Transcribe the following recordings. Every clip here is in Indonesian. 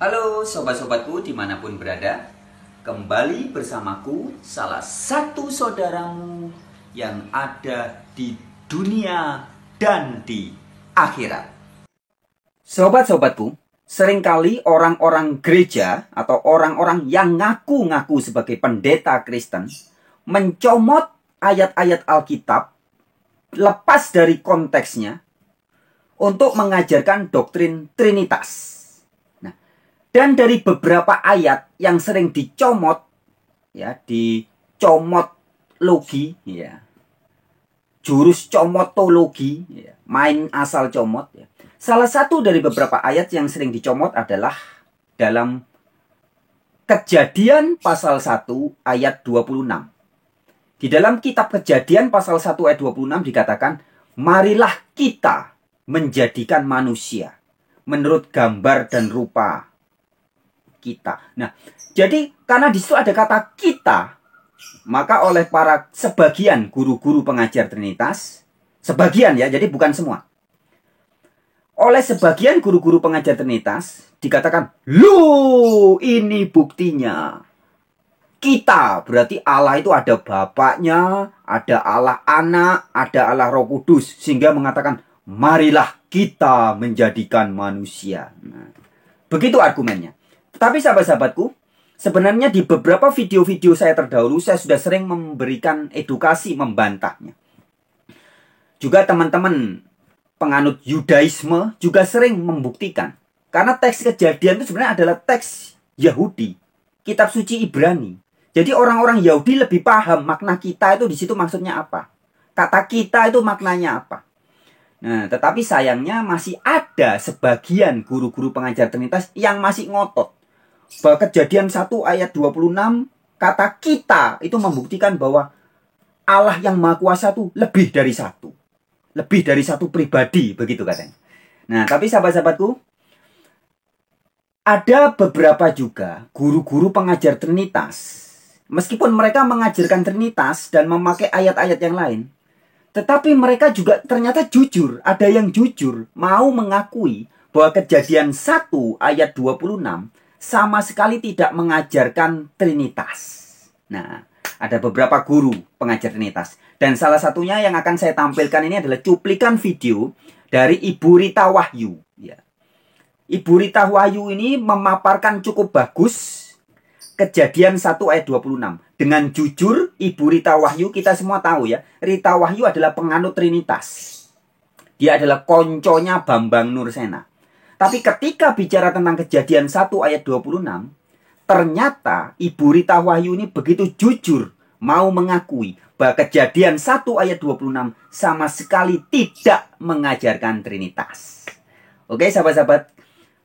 Halo sobat-sobatku dimanapun berada. Kembali bersamaku, salah satu saudaramu yang ada di dunia dan di akhirat. Sobat-sobatku, seringkali orang-orang gereja atau orang-orang yang ngaku-ngaku sebagai pendeta Kristen mencomot ayat-ayat Alkitab lepas dari konteksnya untuk mengajarkan doktrin Trinitas. Dan dari beberapa ayat yang sering dicomot, ya, dicomot logi, ya, jurus comotologi, ya, main asal comot. Ya. Salah satu dari beberapa ayat yang sering dicomot adalah dalam Kejadian pasal 1 ayat 26. Di dalam kitab Kejadian pasal 1 ayat 26 dikatakan, marilah kita menjadikan manusia menurut gambar dan rupa kita. Nah, jadi karena di situ ada kata kita, maka oleh para sebagian guru-guru pengajar Trinitas, sebagian ya, jadi bukan semua. Oleh sebagian guru-guru pengajar Trinitas dikatakan, "Lu, ini buktinya." Kita berarti Allah itu ada Bapaknya, ada Allah Anak, ada Allah Roh Kudus, sehingga mengatakan, "Marilah kita menjadikan manusia." Nah, begitu argumennya. Tapi sahabat-sahabatku, sebenarnya di beberapa video-video saya terdahulu, saya sudah sering memberikan edukasi membantahnya. Juga teman-teman penganut Yudaisme juga sering membuktikan. Karena teks Kejadian itu sebenarnya adalah teks Yahudi, kitab suci Ibrani. Jadi orang-orang Yahudi lebih paham makna kita itu di situ maksudnya apa. Kata kita itu maknanya apa. Nah, tetapi sayangnya masih ada sebagian guru-guru pengajar Trinitas yang masih ngotot bahwa Kejadian 1 ayat 26 kata kita itu membuktikan bahwa Allah yang Maha Kuasa itu lebih dari satu. Lebih dari satu pribadi, begitu katanya. Nah, tapi sahabat-sahabatku, ada beberapa juga guru-guru pengajar Trinitas, meskipun mereka mengajarkan Trinitas dan memakai ayat-ayat yang lain, tetapi mereka juga ternyata jujur. Ada yang jujur mau mengakui bahwa Kejadian 1 ayat 26 sama sekali tidak mengajarkan Trinitas. Nah, ada beberapa guru pengajar Trinitas. Dan salah satunya yang akan saya tampilkan ini adalah cuplikan video dari Ibu Rita Wahyu. Ya. Ibu Rita Wahyu ini memaparkan cukup bagus Kejadian 1 ayat 26. Dengan jujur, Ibu Rita Wahyu, kita semua tahu ya, Rita Wahyu adalah penganut Trinitas. Dia adalah konconya Bambang Nursena. Tapi ketika bicara tentang Kejadian 1 ayat 26, ternyata Ibu Rita Wahyu ini begitu jujur mau mengakui bahwa Kejadian 1 ayat 26 sama sekali tidak mengajarkan Trinitas. Oke sahabat-sahabat,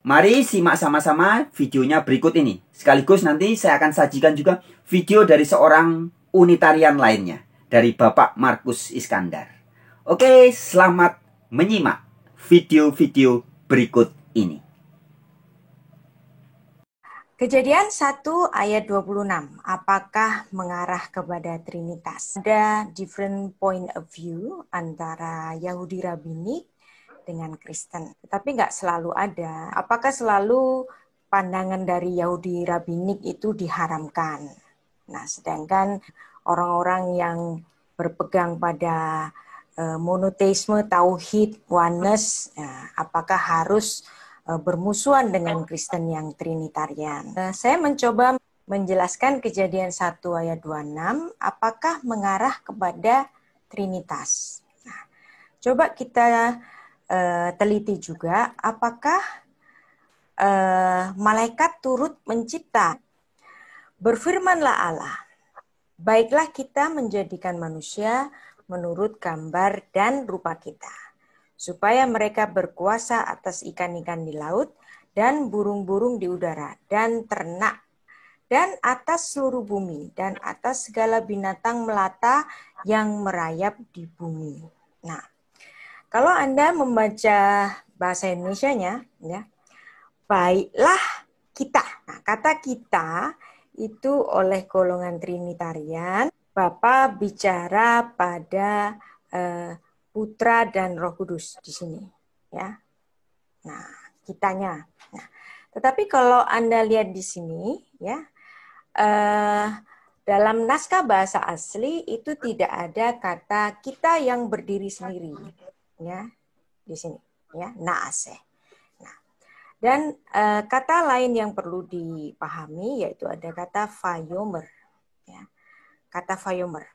mari simak sama-sama videonya berikut ini. Sekaligus nanti saya akan sajikan juga video dari seorang Unitarian lainnya, dari Bapak Markus Iskandar. Oke, selamat menyimak video-video berikut ini. Kejadian 1 ayat 26, apakah mengarah kepada Trinitas? Ada different point of view antara Yahudi Rabbinik dengan Kristen. Tetapi nggak selalu ada. Apakah selalu pandangan dari Yahudi Rabbinik itu diharamkan? Nah, sedangkan orang-orang yang berpegang pada monoteisme, tauhid, oneness, apakah harus bermusuhan dengan Kristen yang Trinitarian? Saya mencoba menjelaskan Kejadian 1 ayat 26, apakah mengarah kepada Trinitas? Nah, coba kita teliti juga, apakah malaikat turut mencipta? Berfirmanlah Allah, baiklah kita menjadikan manusia menurut gambar dan rupa kita, supaya mereka berkuasa atas ikan-ikan di laut dan burung-burung di udara dan ternak dan atas seluruh bumi dan atas segala binatang melata yang merayap di bumi. Nah, kalau Anda membaca bahasa Indonesianya, ya, baiklah kita. Nah, kata kita itu oleh golongan Trinitarian, Bapa bicara pada Putra dan Roh Kudus di sini, ya. Nah, kitanya. Nah, Tetapi kalau Anda lihat di sini, ya, dalam naskah bahasa asli itu tidak ada kata kita yang berdiri sendiri, ya, di sini, ya, naase. Nah, dan kata lain yang perlu dipahami yaitu ada kata vayomer, ya, kata vayomer.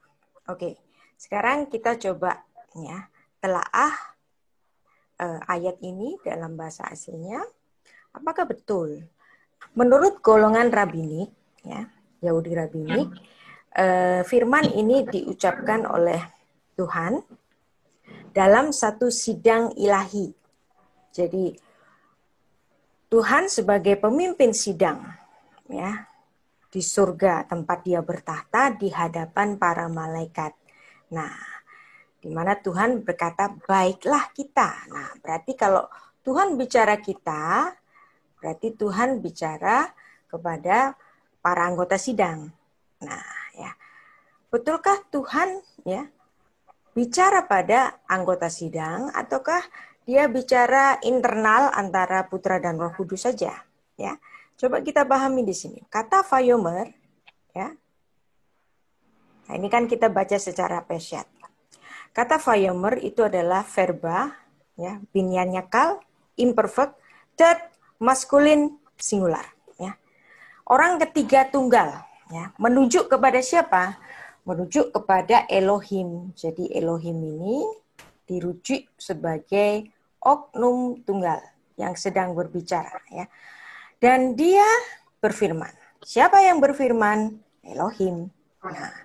Oke, sekarang kita coba, ya, telaah ayat ini dalam bahasa aslinya. Apakah betul? Menurut golongan rabbinik, ya, Yahudi rabbinik, firman ini diucapkan oleh Tuhan dalam satu sidang ilahi. Jadi Tuhan sebagai pemimpin sidang, ya, di surga tempat dia bertahta di hadapan para malaikat. Nah, di mana Tuhan berkata, baiklah kita. Nah, berarti kalau Tuhan bicara kita, berarti Tuhan bicara kepada para anggota sidang. Nah, ya. Betulkah Tuhan, ya, bicara pada anggota sidang ataukah dia bicara internal antara Putra dan Roh Kudus saja, ya? Coba kita pahami di sini. Kata vayomer, ya. Nah, ini kan kita baca secara pesyat. Kata vayomer itu adalah verba, ya, binyan yakal, imperfect, third maskulin singular, ya. Orang ketiga tunggal, ya, menunjuk kepada siapa? Menunjuk kepada Elohim. Jadi Elohim ini dirujuk sebagai oknum tunggal yang sedang berbicara, ya. Dan dia berfirman. Siapa yang berfirman? Elohim. Nah,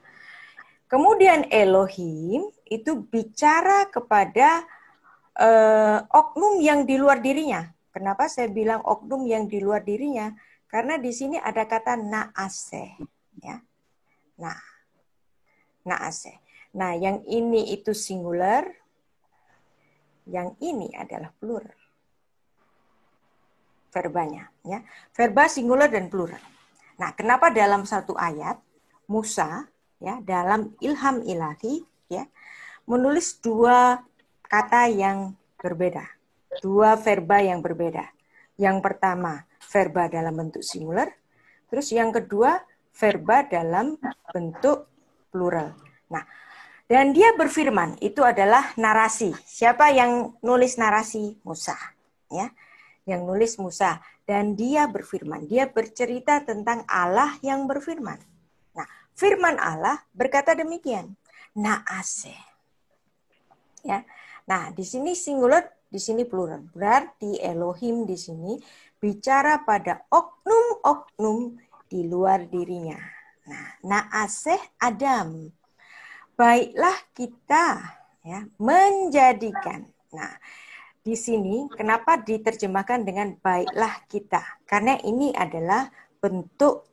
kemudian Elohim itu bicara kepada oknum yang di luar dirinya. Kenapa saya bilang oknum yang di luar dirinya? Karena di sini ada kata naase, ya. Nah, naase. Nah, yang ini itu singular, yang ini adalah plural. Verbanya, ya. Verba singular dan plural. Nah, kenapa dalam satu ayat Musa, ya, dalam ilham ilahi, ya, menulis dua kata yang berbeda, dua verba yang berbeda. Yang pertama, verba dalam bentuk singular, terus yang kedua, verba dalam bentuk plural. Nah, dan dia berfirman, itu adalah narasi. Siapa yang nulis narasi? Musa, ya. Yang nulis Musa. Dan dia berfirman, dia bercerita tentang Allah yang berfirman. Nah, firman Allah berkata demikian, naase. Ya. Nah, di sini singular, di sini plural. Berarti Elohim di sini bicara pada oknum-oknum di luar dirinya. Nah, naaseh Adam. Baiklah kita, ya, menjadikan. Nah, di sini kenapa diterjemahkan dengan baiklah kita? Karena ini adalah bentuk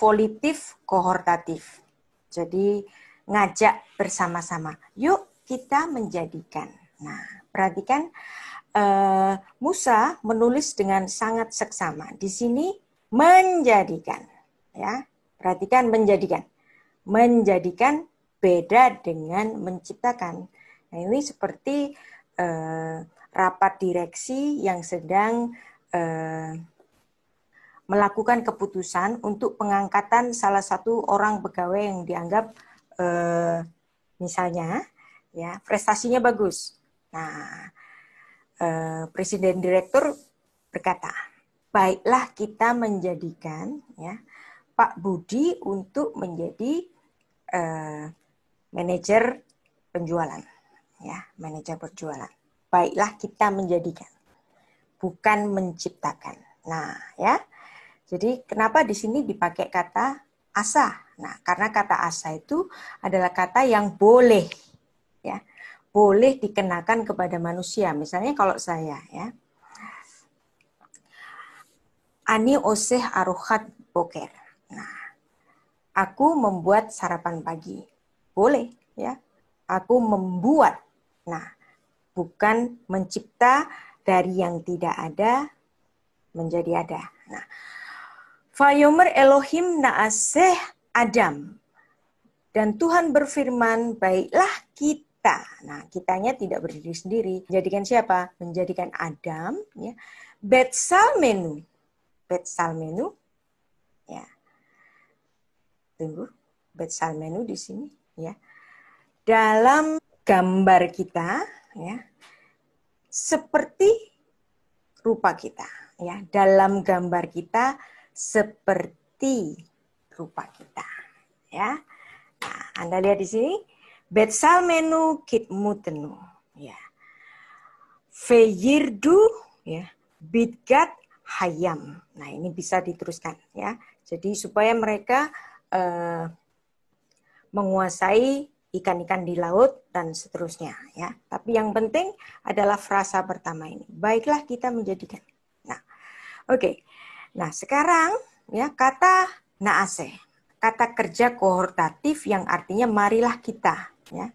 volitif kohortatif. Jadi ngajak bersama-sama. Yuk kita menjadikan. Nah, perhatikan Musa menulis dengan sangat seksama. Di sini menjadikan, ya. Perhatikan menjadikan. Menjadikan beda dengan menciptakan. Nah, ini seperti rapat direksi yang sedang melakukan keputusan untuk pengangkatan salah satu orang pegawai yang dianggap misalnya, ya, prestasinya bagus. Nah, presiden direktur berkata, baiklah kita menjadikan, ya, Pak Budi untuk menjadi manajer penjualan, ya, manajer penjualan. Baiklah kita menjadikan, bukan menciptakan. Nah, ya. Jadi kenapa di sini dipakai kata asa? Nah, karena kata asa itu adalah kata yang boleh, ya, boleh dikenakan kepada manusia. Misalnya kalau saya, ya, ani oseh aruhat boker. Nah, aku membuat sarapan pagi. Boleh, ya. Aku membuat. Nah, bukan mencipta dari yang tidak ada menjadi ada. Nah, Vayomer Elohim naaseh Adam. Dan Tuhan berfirman, baiklah kita. Nah, kitanya tidak berdiri sendiri. Menjadikan siapa? Menjadikan Adam, ya. Betsalmenu. Betsalmenu. Ya. Tunggu, Betsalmenu di sini ya. Dalam gambar kita ya, seperti rupa kita ya. Dalam gambar kita seperti rupa kita ya. Nah, Anda lihat di sini Betsalmenu kitmutenu ya. Feyirdu ya, Bidgat hayam. Nah, ini bisa diteruskan ya. Jadi supaya mereka menguasai ikan-ikan di laut dan seterusnya ya. Tapi yang penting adalah frasa pertama ini. Baiklah kita menjadikan. Nah, oke. Nah, sekarang ya kata naase, kata kerja kohortatif yang artinya marilah kita ya.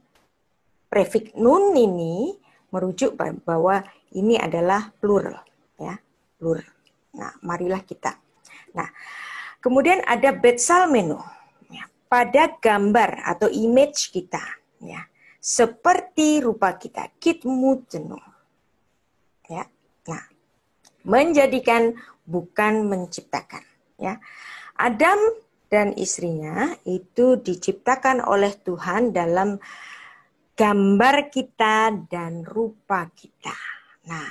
Prefik nun ini merujuk bahwa ini adalah plural ya, plural. Nah, marilah kita. Nah, kemudian ada Betsalmenu ya, pada gambar atau image kita ya, seperti rupa kita, kitmutenu. Ya. Nah, menjadikan bukan menciptakan ya. Adam dan istrinya itu diciptakan oleh Tuhan dalam gambar kita dan rupa kita. Nah,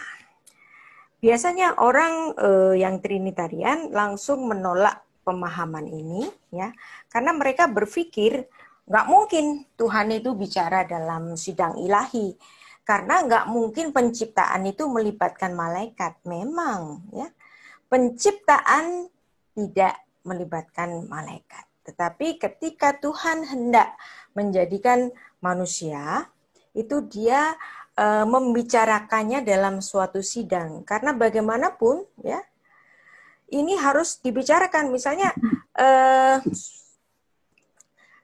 biasanya orang yang Trinitarian langsung menolak pemahaman ini ya, karena mereka berpikir nggak mungkin Tuhan itu bicara dalam sidang ilahi, karena nggak mungkin penciptaan itu melibatkan malaikat. Memang ya, penciptaan tidak melibatkan malaikat. Tetapi ketika Tuhan hendak menjadikan manusia, itu dia membicarakannya dalam suatu sidang. Karena bagaimanapun ya, ini harus dibicarakan. Misalnya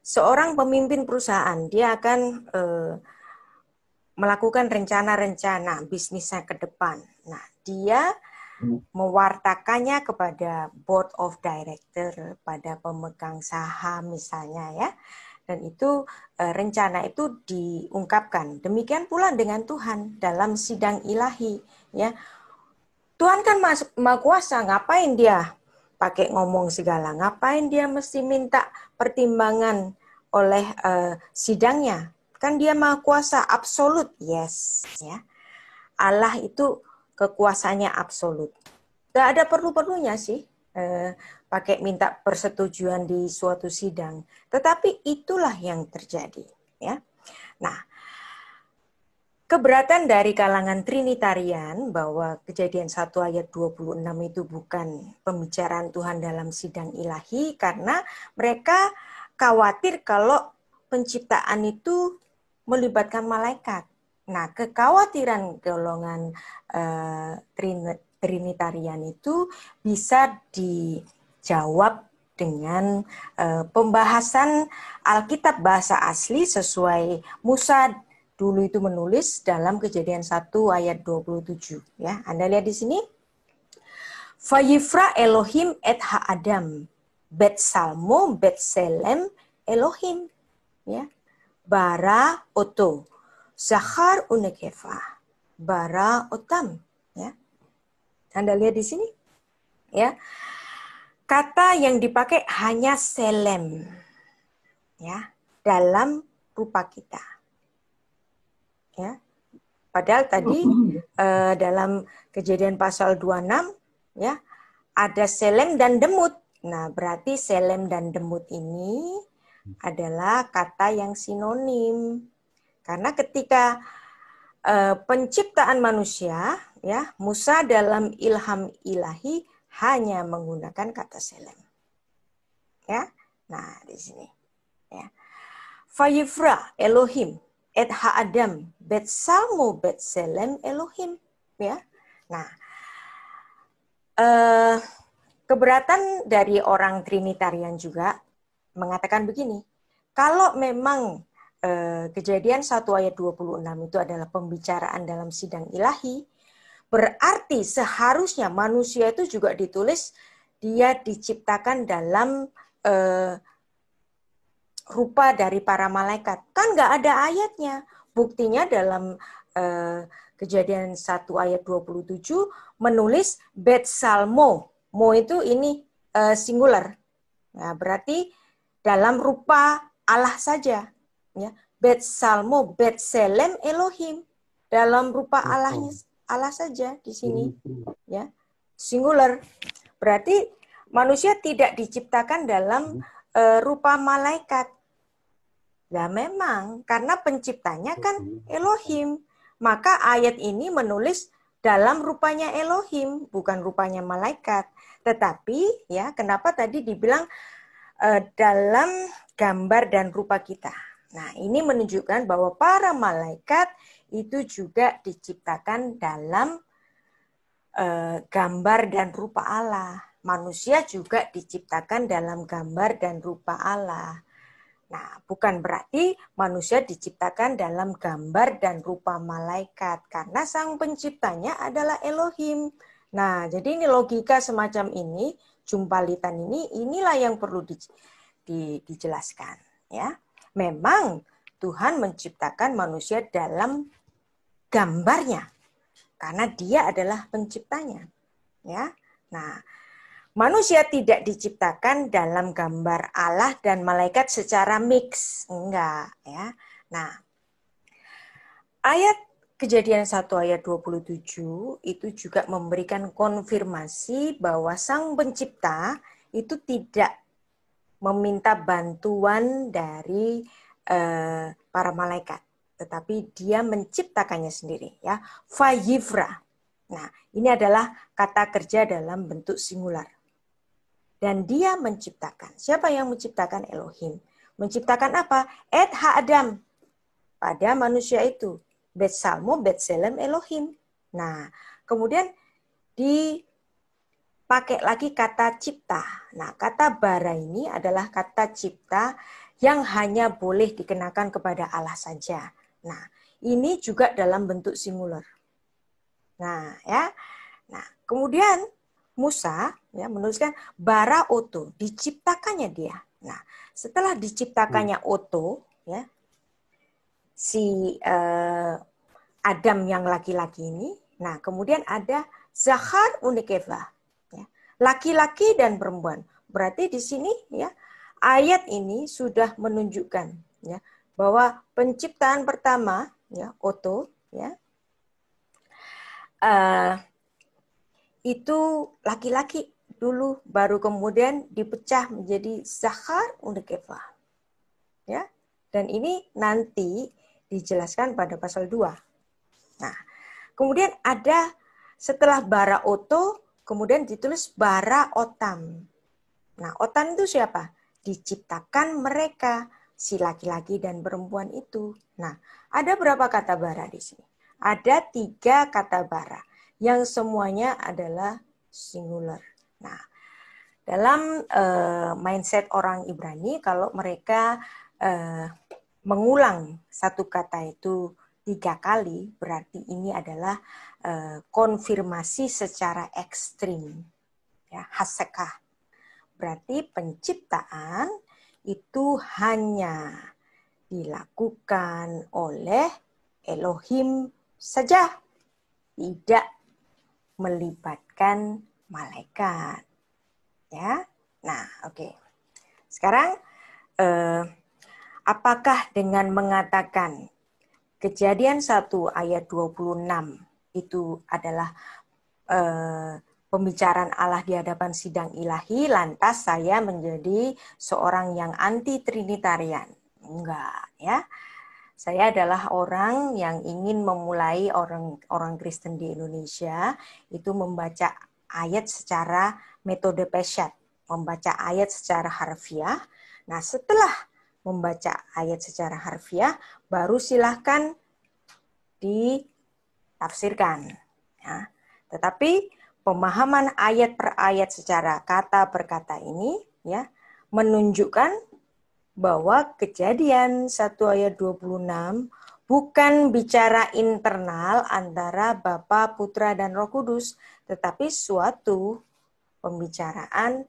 seorang pemimpin perusahaan, dia akan melakukan rencana-rencana bisnisnya ke depan. Nah, dia mewartakannya kepada board of director, pada pemegang saham misalnya ya. Dan itu rencana itu diungkapkan. Demikian pula dengan Tuhan dalam sidang ilahi ya. Tuhan kan Maha Kuasa, ngapain dia pakai ngomong segala? Ngapain dia mesti minta pertimbangan oleh sidangnya? Kan dia Maha Kuasa absolut, yes ya. Allah itu kekuasaannya absolut. Gak ada perlu-perlunya sih pakai minta persetujuan di suatu sidang. Tetapi itulah yang terjadi ya. Nah, keberatan dari kalangan Trinitarian bahwa Kejadian 1 ayat 26 itu bukan pembicaraan Tuhan dalam sidang ilahi, karena mereka khawatir kalau penciptaan itu melibatkan malaikat. Nah, kekhawatiran golongan Trinitarian itu bisa dijawab dengan pembahasan Alkitab bahasa asli sesuai Musa dulu itu menulis dalam Kejadian 1 ayat 27 ya. Anda lihat di sini. Vayifra Elohim et ha-Adam Betsalmo Betselem Elohim ya. Bara oto Zachar unekefa bara otam ya. Anda lihat di sini ya. Kata yang dipakai hanya selem ya, dalam rupa kita. Ya. Padahal tadi dalam Kejadian pasal 26 ya, ada selem dan demut. Nah, berarti selem dan demut ini adalah kata yang sinonim. Karena ketika penciptaan manusia ya, Musa dalam ilham ilahi hanya menggunakan kata selem. Ya. Nah, di sini ya. Vayifra Elohim et ha-Adam Betsalmo Betselem Elohim ya. Nah, keberatan dari orang Trinitarian juga mengatakan begini. Kalau memang Kejadian 1 ayat 26 itu adalah pembicaraan dalam sidang ilahi, berarti seharusnya manusia itu juga ditulis dia diciptakan dalam rupa dari para malaikat. Kan nggak ada ayatnya. Buktinya dalam Kejadian 1 ayat 27 menulis Betsalmo Mo itu ini singular. Nah, berarti dalam rupa Allah saja. Ya. Bet Salmo, Bet Selem Elohim. Dalam rupa Allahnya, Allah saja di sini. Ya. Singular. Berarti manusia tidak diciptakan dalam rupa malaikat. Nah, memang karena penciptanya kan Elohim. Maka ayat ini menulis dalam rupanya Elohim, bukan rupanya malaikat. Tetapi ya, kenapa tadi dibilang dalam gambar dan rupa kita. Nah, ini menunjukkan bahwa para malaikat itu juga diciptakan dalam gambar dan rupa Allah. Manusia juga diciptakan dalam gambar dan rupa Allah. Nah, bukan berarti manusia diciptakan dalam gambar dan rupa malaikat, karena sang penciptanya adalah Elohim. Nah, jadi ini logika semacam ini, jumpalitan ini, inilah yang perlu dijelaskan. Ya, memang Tuhan menciptakan manusia dalam gambarnya, karena Dia adalah penciptanya. Ya, nah. Manusia tidak diciptakan dalam gambar Allah dan malaikat secara mix. Enggak, ya. Nah, ayat Kejadian 1 ayat 27 itu juga memberikan konfirmasi bahwa Sang Pencipta itu tidak meminta bantuan dari para malaikat, tetapi Dia menciptakannya sendiri, ya. Fayivra. Nah, ini adalah kata kerja dalam bentuk singular. Dan Dia menciptakan. Siapa yang menciptakan? Elohim. Menciptakan apa? Et ha-adam. Pada manusia itu. Bet Salmo, Bet Selem, Elohim. Nah, kemudian dipakai lagi kata cipta. Nah, kata bara ini adalah kata cipta yang hanya boleh dikenakan kepada Allah saja. Nah, ini juga dalam bentuk singular. Nah, ya. Nah, kemudian Musa ya menuliskan bara oto, diciptakannya dia. Nah, setelah diciptakannya oto, ya si Adam yang laki-laki ini, nah kemudian ada Zahar unikeva, ya, laki-laki dan perempuan. Berarti di sini ya ayat ini sudah menunjukkan ya bahwa penciptaan pertama ya oto ya itu laki-laki dulu, baru kemudian dipecah menjadi Zahar unikeva. Ya. Dan ini nanti dijelaskan pada pasal 2. Nah, kemudian ada setelah bara oto, kemudian ditulis bara otam. Nah, otam itu siapa? Diciptakan mereka, si laki-laki dan perempuan itu. Nah, ada berapa kata bara di sini? Ada 3 kata bara yang semuanya adalah singular. Nah, dalam mindset orang Ibrani, kalau mereka mengulang satu kata itu 3 kali, berarti ini adalah konfirmasi secara ekstrim. Ya, hasekah. Berarti penciptaan itu hanya dilakukan oleh Elohim saja, tidak melibatkan malaikat. Ya. Nah, oke. Sekarang apakah dengan mengatakan Kejadian 1 ayat 26 itu adalah pembicaraan Allah di hadapan sidang ilahi, lantas saya menjadi seorang yang anti trinitarian? Enggak, ya. Saya adalah orang yang ingin memulai orang Kristen di Indonesia itu membaca ayat secara metode Peshat, membaca ayat secara harfiah. Nah, setelah membaca ayat secara harfiah, baru silahkan ditafsirkan. Ya. Tetapi pemahaman ayat per ayat secara kata per kata ini ya menunjukkan bahwa Kejadian 1 ayat 26 bukan bicara internal antara Bapa, Putra, dan Roh Kudus, tetapi suatu pembicaraan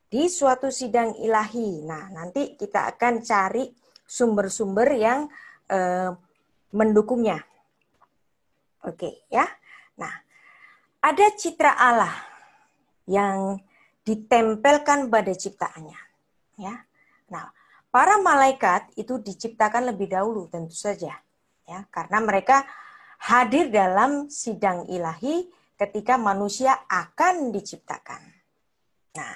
di suatu sidang ilahi. Nah, nanti kita akan cari sumber-sumber yang mendukungnya. Oke, ya. Nah, ada citra Allah yang ditempelkan pada ciptaannya. Ya. Nah, para malaikat itu diciptakan lebih dahulu tentu saja, ya, karena mereka hadir dalam sidang ilahi ketika manusia akan diciptakan. Nah,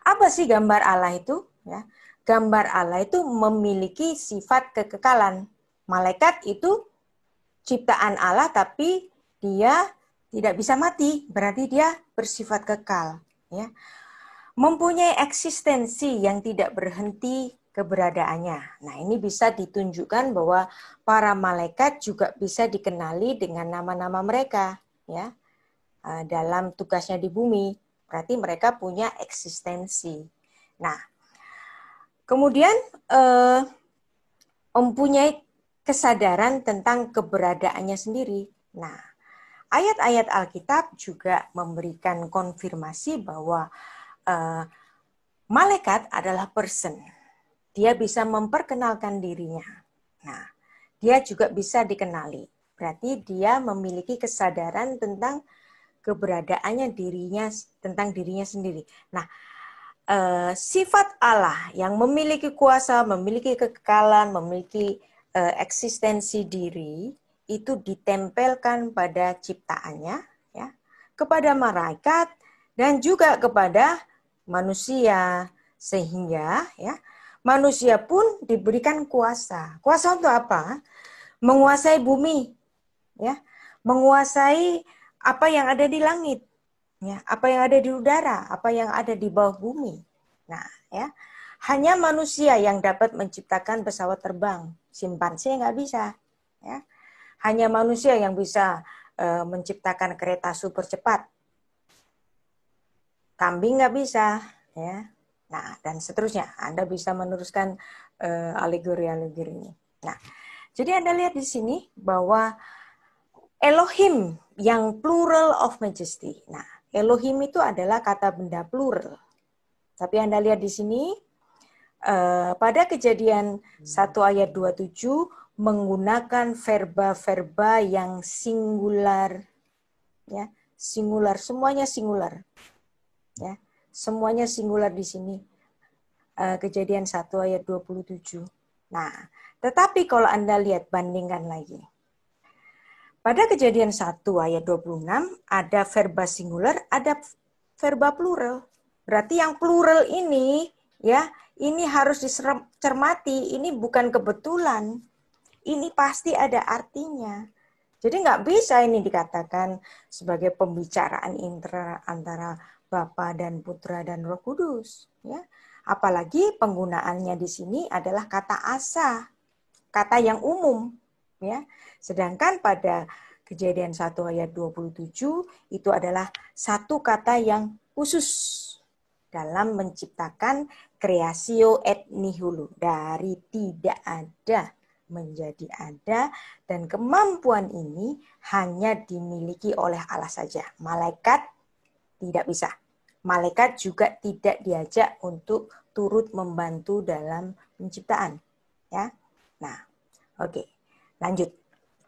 apa sih gambar Allah itu? Ya, gambar Allah itu memiliki sifat kekekalan. Malaikat itu ciptaan Allah tapi dia tidak bisa mati, berarti dia bersifat kekal, ya. Mempunyai eksistensi yang tidak berhenti keberadaannya. Nah, ini bisa ditunjukkan bahwa para malaikat juga bisa dikenali dengan nama-nama mereka, ya, dalam tugasnya di bumi. Berarti mereka punya eksistensi. Nah, kemudian mempunyai kesadaran tentang keberadaannya sendiri. Nah, ayat-ayat Alkitab juga memberikan konfirmasi bahwa malaikat adalah person. Dia bisa memperkenalkan dirinya. Nah, dia juga bisa dikenali. Berarti dia memiliki kesadaran tentang keberadaannya tentang dirinya sendiri. Nah, sifat Allah yang memiliki kuasa, memiliki kekekalan, memiliki eksistensi diri itu ditempelkan pada ciptaannya, ya, kepada malaikat dan juga kepada manusia, sehingga ya manusia pun diberikan kuasa. Kuasa untuk apa? Menguasai bumi, ya, menguasai apa yang ada di langit, ya, apa yang ada di udara, apa yang ada di bawah bumi. Nah, ya, hanya manusia yang dapat menciptakan pesawat terbang, simpanse nggak bisa, ya. Hanya manusia yang bisa menciptakan kereta super cepat. Kambing nggak bisa, ya. Nah, dan seterusnya. Anda bisa meneruskan alegori-alegori ini. Nah, jadi Anda lihat di sini bahwa Elohim yang plural of majesty. Nah, Elohim itu adalah kata benda plural. Tapi Anda lihat di sini pada Kejadian 1 ayat 27 menggunakan verba-verba yang singular, ya, singular, semuanya singular. Ya, semuanya singular di sini. Kejadian 1 ayat 27. Nah, tetapi kalau Anda lihat, bandingkan lagi. Pada Kejadian 1 ayat 26 ada verba singular, ada verba plural. Berarti yang plural ini, ya, ini harus dicermati, ini bukan kebetulan. Ini pasti ada artinya. Jadi nggak bisa ini dikatakan sebagai pembicaraan antara Bapa dan Putra dan Roh Kudus, ya. Apalagi penggunaannya di sini adalah kata asa, kata yang umum, ya. Sedangkan pada Kejadian 1 ayat 27 itu adalah satu kata yang khusus dalam menciptakan creatio et nihilo, dari tidak ada menjadi ada, dan kemampuan ini hanya dimiliki oleh Allah saja. Malaikat tidak bisa. Malaikat juga tidak diajak untuk turut membantu dalam penciptaan, ya. Nah, oke. Lanjut.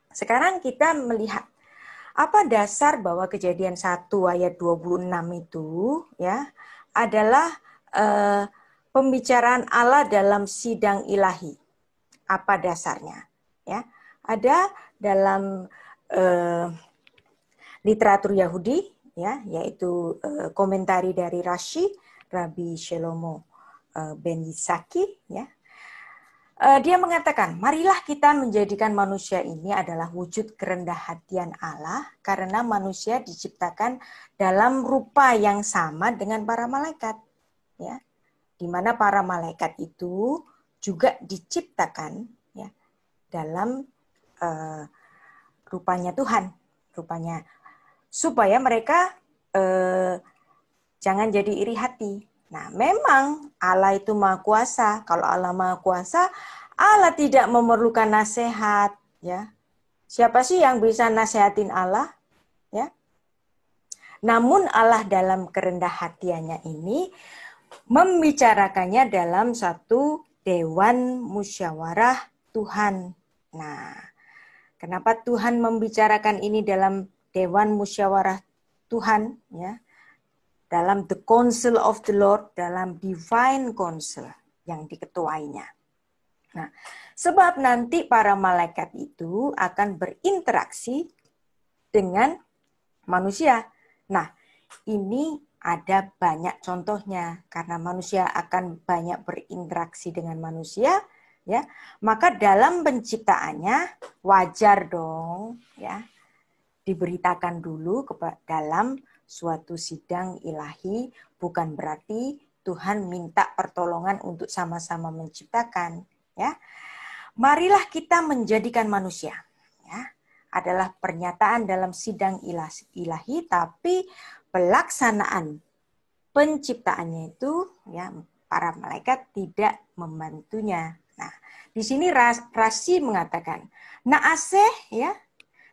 Sekarang kita melihat apa dasar bahwa Kejadian 1 ayat 26 itu, ya, adalah pembicaraan Allah dalam sidang ilahi. Apa dasarnya? Ya, ada dalam literatur Yahudi, ya, yaitu komentari dari Rashi, Rabbi Shelomo ben Yisaki, ya. Dia mengatakan, marilah kita menjadikan manusia ini adalah wujud kerendah hatian Allah, karena manusia diciptakan dalam rupa yang sama dengan para malaikat, ya, di mana para malaikat itu juga diciptakan, ya, dalam rupanya Tuhan, rupanya, supaya mereka jangan jadi iri hati. Nah, memang Allah itu Maha Kuasa. Kalau Allah Maha Kuasa, Allah tidak memerlukan nasihat, ya. Siapa sih yang bisa nasihatin Allah, ya? Namun Allah dalam kerendah hatiannya ini membicarakannya dalam satu dewan musyawarah Tuhan. Nah, kenapa Tuhan membicarakan ini dalam dewan musyawarah Tuhan, ya? dalam the council of the Lord, dalam divine council yang diketuainya. Nah, sebab nanti para malaikat itu akan berinteraksi dengan manusia. Nah, ini ada banyak contohnya karena manusia akan banyak berinteraksi dengan manusia, ya. Maka dalam penciptaannya wajar dong, ya, diberitakan dulu dalam suatu sidang ilahi, bukan berarti Tuhan minta pertolongan untuk sama-sama menciptakan, ya. Marilah kita menjadikan manusia, ya. Adalah pernyataan dalam sidang ilahi, tapi pelaksanaan penciptaannya itu, ya, para malaikat tidak membantunya. Nah, di sini Rasi mengatakan, naase, ya,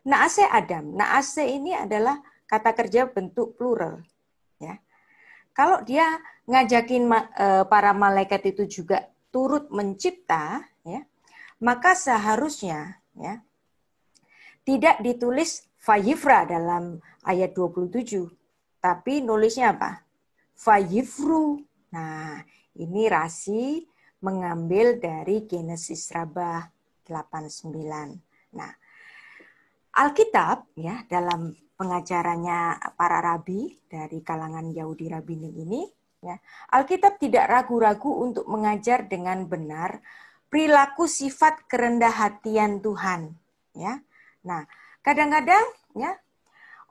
naase Adam. Naase ini adalah kata kerja bentuk plural, ya. Kalau dia ngajakin para malaikat itu juga turut mencipta, ya, maka seharusnya, ya, tidak ditulis Fayifra dalam ayat 27, tapi nulisnya apa? Fayifru. Nah, ini Rasi mengambil dari Genesis Rabbah 89. Nah, Alkitab, ya, dalam pengajarannya para rabi dari kalangan Yahudi Rabbinik ini, ya, Alkitab tidak ragu-ragu untuk mengajar dengan benar perilaku sifat kerendah hatian Tuhan, ya. Nah, kadang-kadang, ya,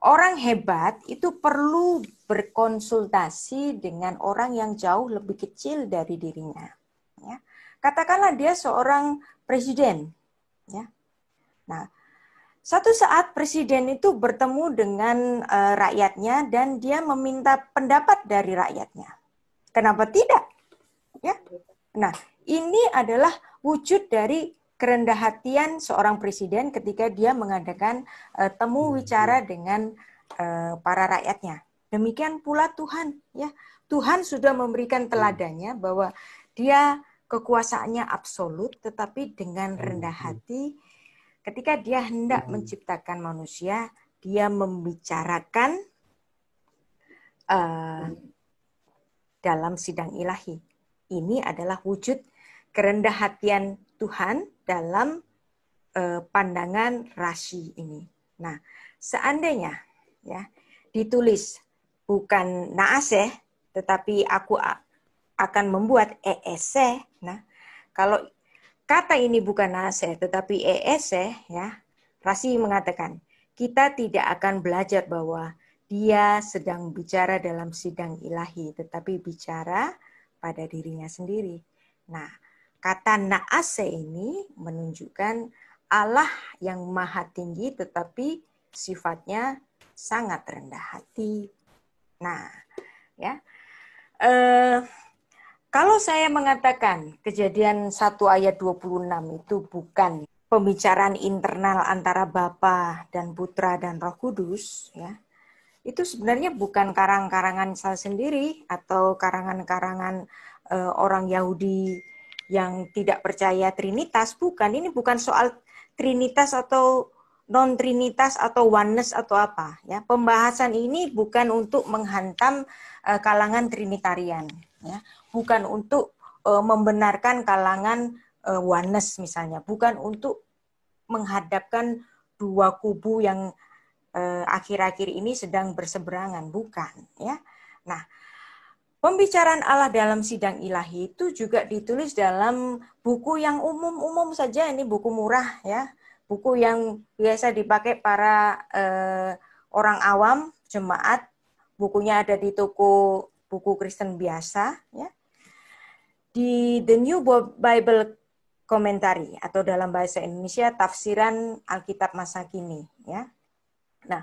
orang hebat itu perlu berkonsultasi dengan orang yang jauh lebih kecil dari dirinya, ya. Katakanlah dia seorang presiden, ya. Nah, satu saat presiden itu bertemu dengan rakyatnya dan dia meminta pendapat dari rakyatnya. Kenapa tidak? Ya. Nah, ini adalah wujud dari kerendah hatian seorang presiden ketika dia mengadakan temu wicara dengan para rakyatnya. Demikian pula Tuhan, ya. Tuhan sudah memberikan teladannya bahwa dia kekuasaannya absolut, tetapi dengan rendah hati ketika dia hendak menciptakan manusia, dia membicarakan dalam sidang ilahi. Ini adalah wujud kerendah hatian Tuhan dalam pandangan Rasi ini. Nah, seandainya, ya, ditulis bukan naaseh, tetapi aku akan membuat eese. Nah, kalau kata ini bukan naaseh, tetapi eese, ya, Rasi mengatakan kita tidak akan belajar bahwa dia sedang bicara dalam sidang ilahi, tetapi bicara pada dirinya sendiri. Nah, kata naase ini menunjukkan Allah yang maha tinggi tetapi sifatnya sangat rendah hati. Nah, ya, kalau saya mengatakan Kejadian 1 ayat 26 itu bukan pembicaraan internal antara Bapa dan Putra dan Roh Kudus, ya, itu sebenarnya bukan karang-karangan saya sendiri atau karangan-karangan orang Yahudi yang tidak percaya Trinitas, bukan. Ini bukan soal Trinitas atau non-Trinitas atau oneness atau apa, ya. Pembahasan ini bukan untuk menghantam kalangan Trinitarian, ya. Bukan untuk membenarkan kalangan oneness misalnya, bukan untuk menghadapkan dua kubu yang akhir-akhir ini sedang berseberangan, bukan, ya. Nah, pembicaraan Allah dalam sidang ilahi itu juga ditulis dalam buku yang umum-umum saja, ini buku murah, ya. Buku yang biasa dipakai para orang awam, jemaat. Bukunya ada di toko buku Kristen biasa, ya. Di The New Bible Commentary atau dalam bahasa Indonesia tafsiran Alkitab masa kini, ya. Nah,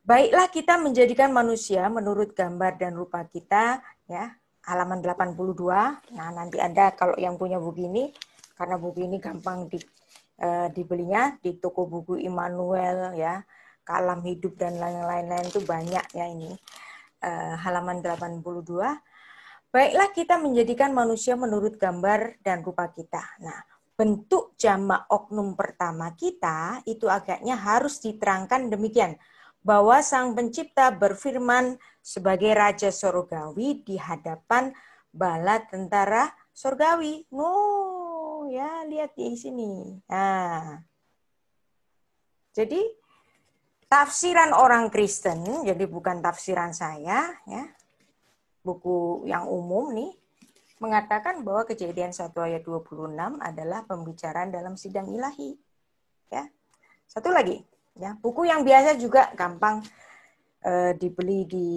baiklah kita menjadikan manusia menurut gambar dan rupa kita, ya. Halaman 82. Nah, nanti Anda kalau yang punya buku ini, karena buku ini gampang dibelinya di toko buku Immanuel, ya, Kalam Hidup dan lain-lain itu banyak, ya, ini. Halaman 82. Baiklah kita menjadikan manusia menurut gambar dan rupa kita. Nah, bentuk jamak oknum pertama kita itu agaknya harus diterangkan demikian, bahwa Sang Pencipta berfirman sebagai raja surgawi di hadapan bala tentara surgawi. Oh, ya lihat di sini. Nah, jadi tafsiran orang Kristen, jadi bukan tafsiran saya, ya, buku yang umum nih, mengatakan bahwa Kejadian 1 ayat 26 adalah pembicaraan dalam sidang ilahi. Ya. Satu lagi, ya, buku yang biasa juga gampang dibeli di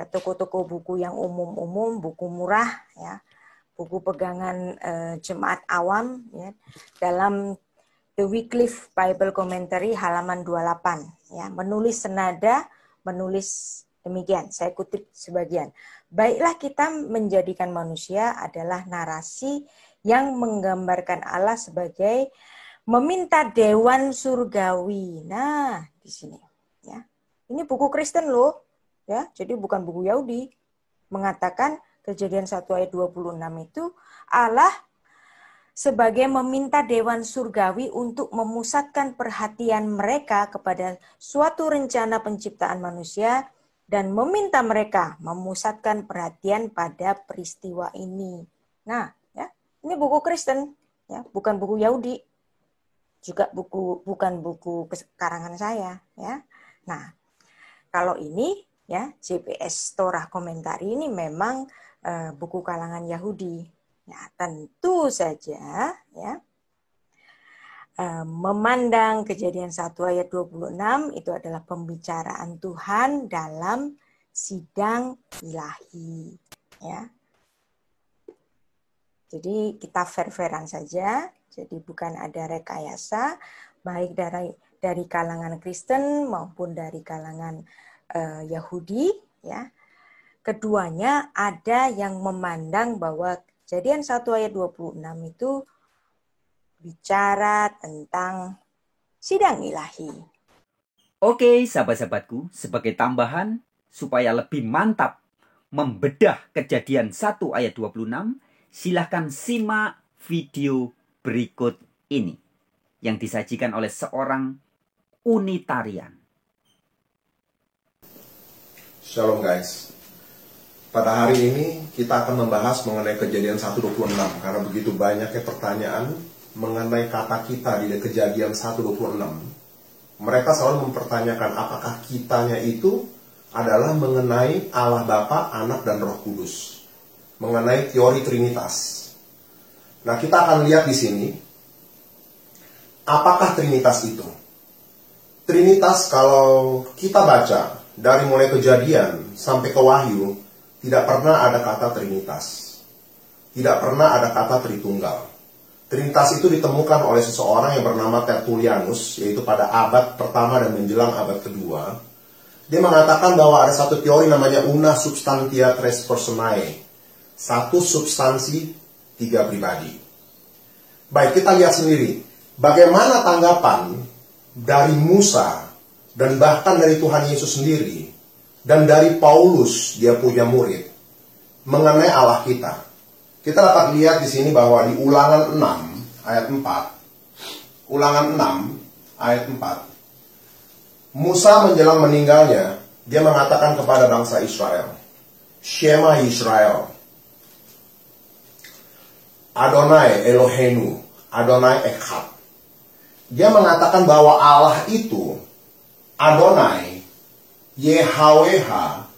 toko-toko buku yang umum-umum, buku murah, ya, buku pegangan jemaat awam, ya, dalam The Wycliffe Bible Commentary halaman 28, ya, menulis senada, menulis demikian, saya kutip sebagian. Baiklah kita menjadikan manusia adalah narasi yang menggambarkan Allah sebagai meminta dewan surgawi. Nah, di sini, ya. Ini buku Kristen loh, ya. Jadi bukan buku Yahudi. Mengatakan Kejadian 1 ayat 26 itu Allah sebagai meminta dewan surgawi untuk memusatkan perhatian mereka kepada suatu rencana penciptaan manusia dan meminta mereka memusatkan perhatian pada peristiwa ini. Nah, ya, ini buku Kristen, ya, bukan buku Yahudi, juga bukan buku karangan saya, ya. Nah, kalau ini, ya, JPS Torah Komentari ini memang buku kalangan Yahudi. Ya, tentu saja, ya, memandang Kejadian 1 ayat 26 itu adalah pembicaraan Tuhan dalam sidang ilahi, ya. Jadi kita fair-fairan saja, jadi bukan ada rekayasa baik dari kalangan Kristen maupun dari kalangan Yahudi, ya. Keduanya ada yang memandang bahwa Kejadian 1 ayat 26 itu bicara tentang sidang ilahi. Oke, sahabat-sahabatku, sebagai tambahan supaya lebih mantap membedah Kejadian 1 ayat 26, silahkan simak video berikut ini yang disajikan oleh seorang Unitarian. Shalom guys. Pada hari ini kita akan membahas mengenai Kejadian 1:26 karena begitu banyaknya pertanyaan mengenai kata kita di Kejadian 1:26. Mereka selalu mempertanyakan apakah kitanya itu adalah mengenai Allah Bapa, Anak, dan Roh Kudus. Mengenai teori Trinitas. Nah, kita akan lihat di sini apakah Trinitas itu. Trinitas kalau kita baca dari mulai Kejadian sampai ke Wahyu, tidak pernah ada kata Trinitas. Tidak pernah ada kata Tritunggal. Trinitas itu ditemukan oleh seseorang yang bernama Tertullianus, yaitu pada abad pertama dan menjelang abad kedua. Dia mengatakan bahwa ada satu teori namanya una substantia tres personae. Satu substansi, tiga pribadi. Baik, kita lihat sendiri. Bagaimana tanggapan dari Musa dan bahkan dari Tuhan Yesus sendiri dan dari Paulus, dia punya murid, mengenai Allah kita. Kita dapat lihat di sini bahwa di Ulangan 6 ayat 4. Ulangan 6 ayat 4. Musa menjelang meninggalnya, dia mengatakan kepada bangsa Israel, Shema Israel, Adonai Eloheinu, Adonai Echad. Dia mengatakan bahwa Allah itu Adonai, Yehaweha,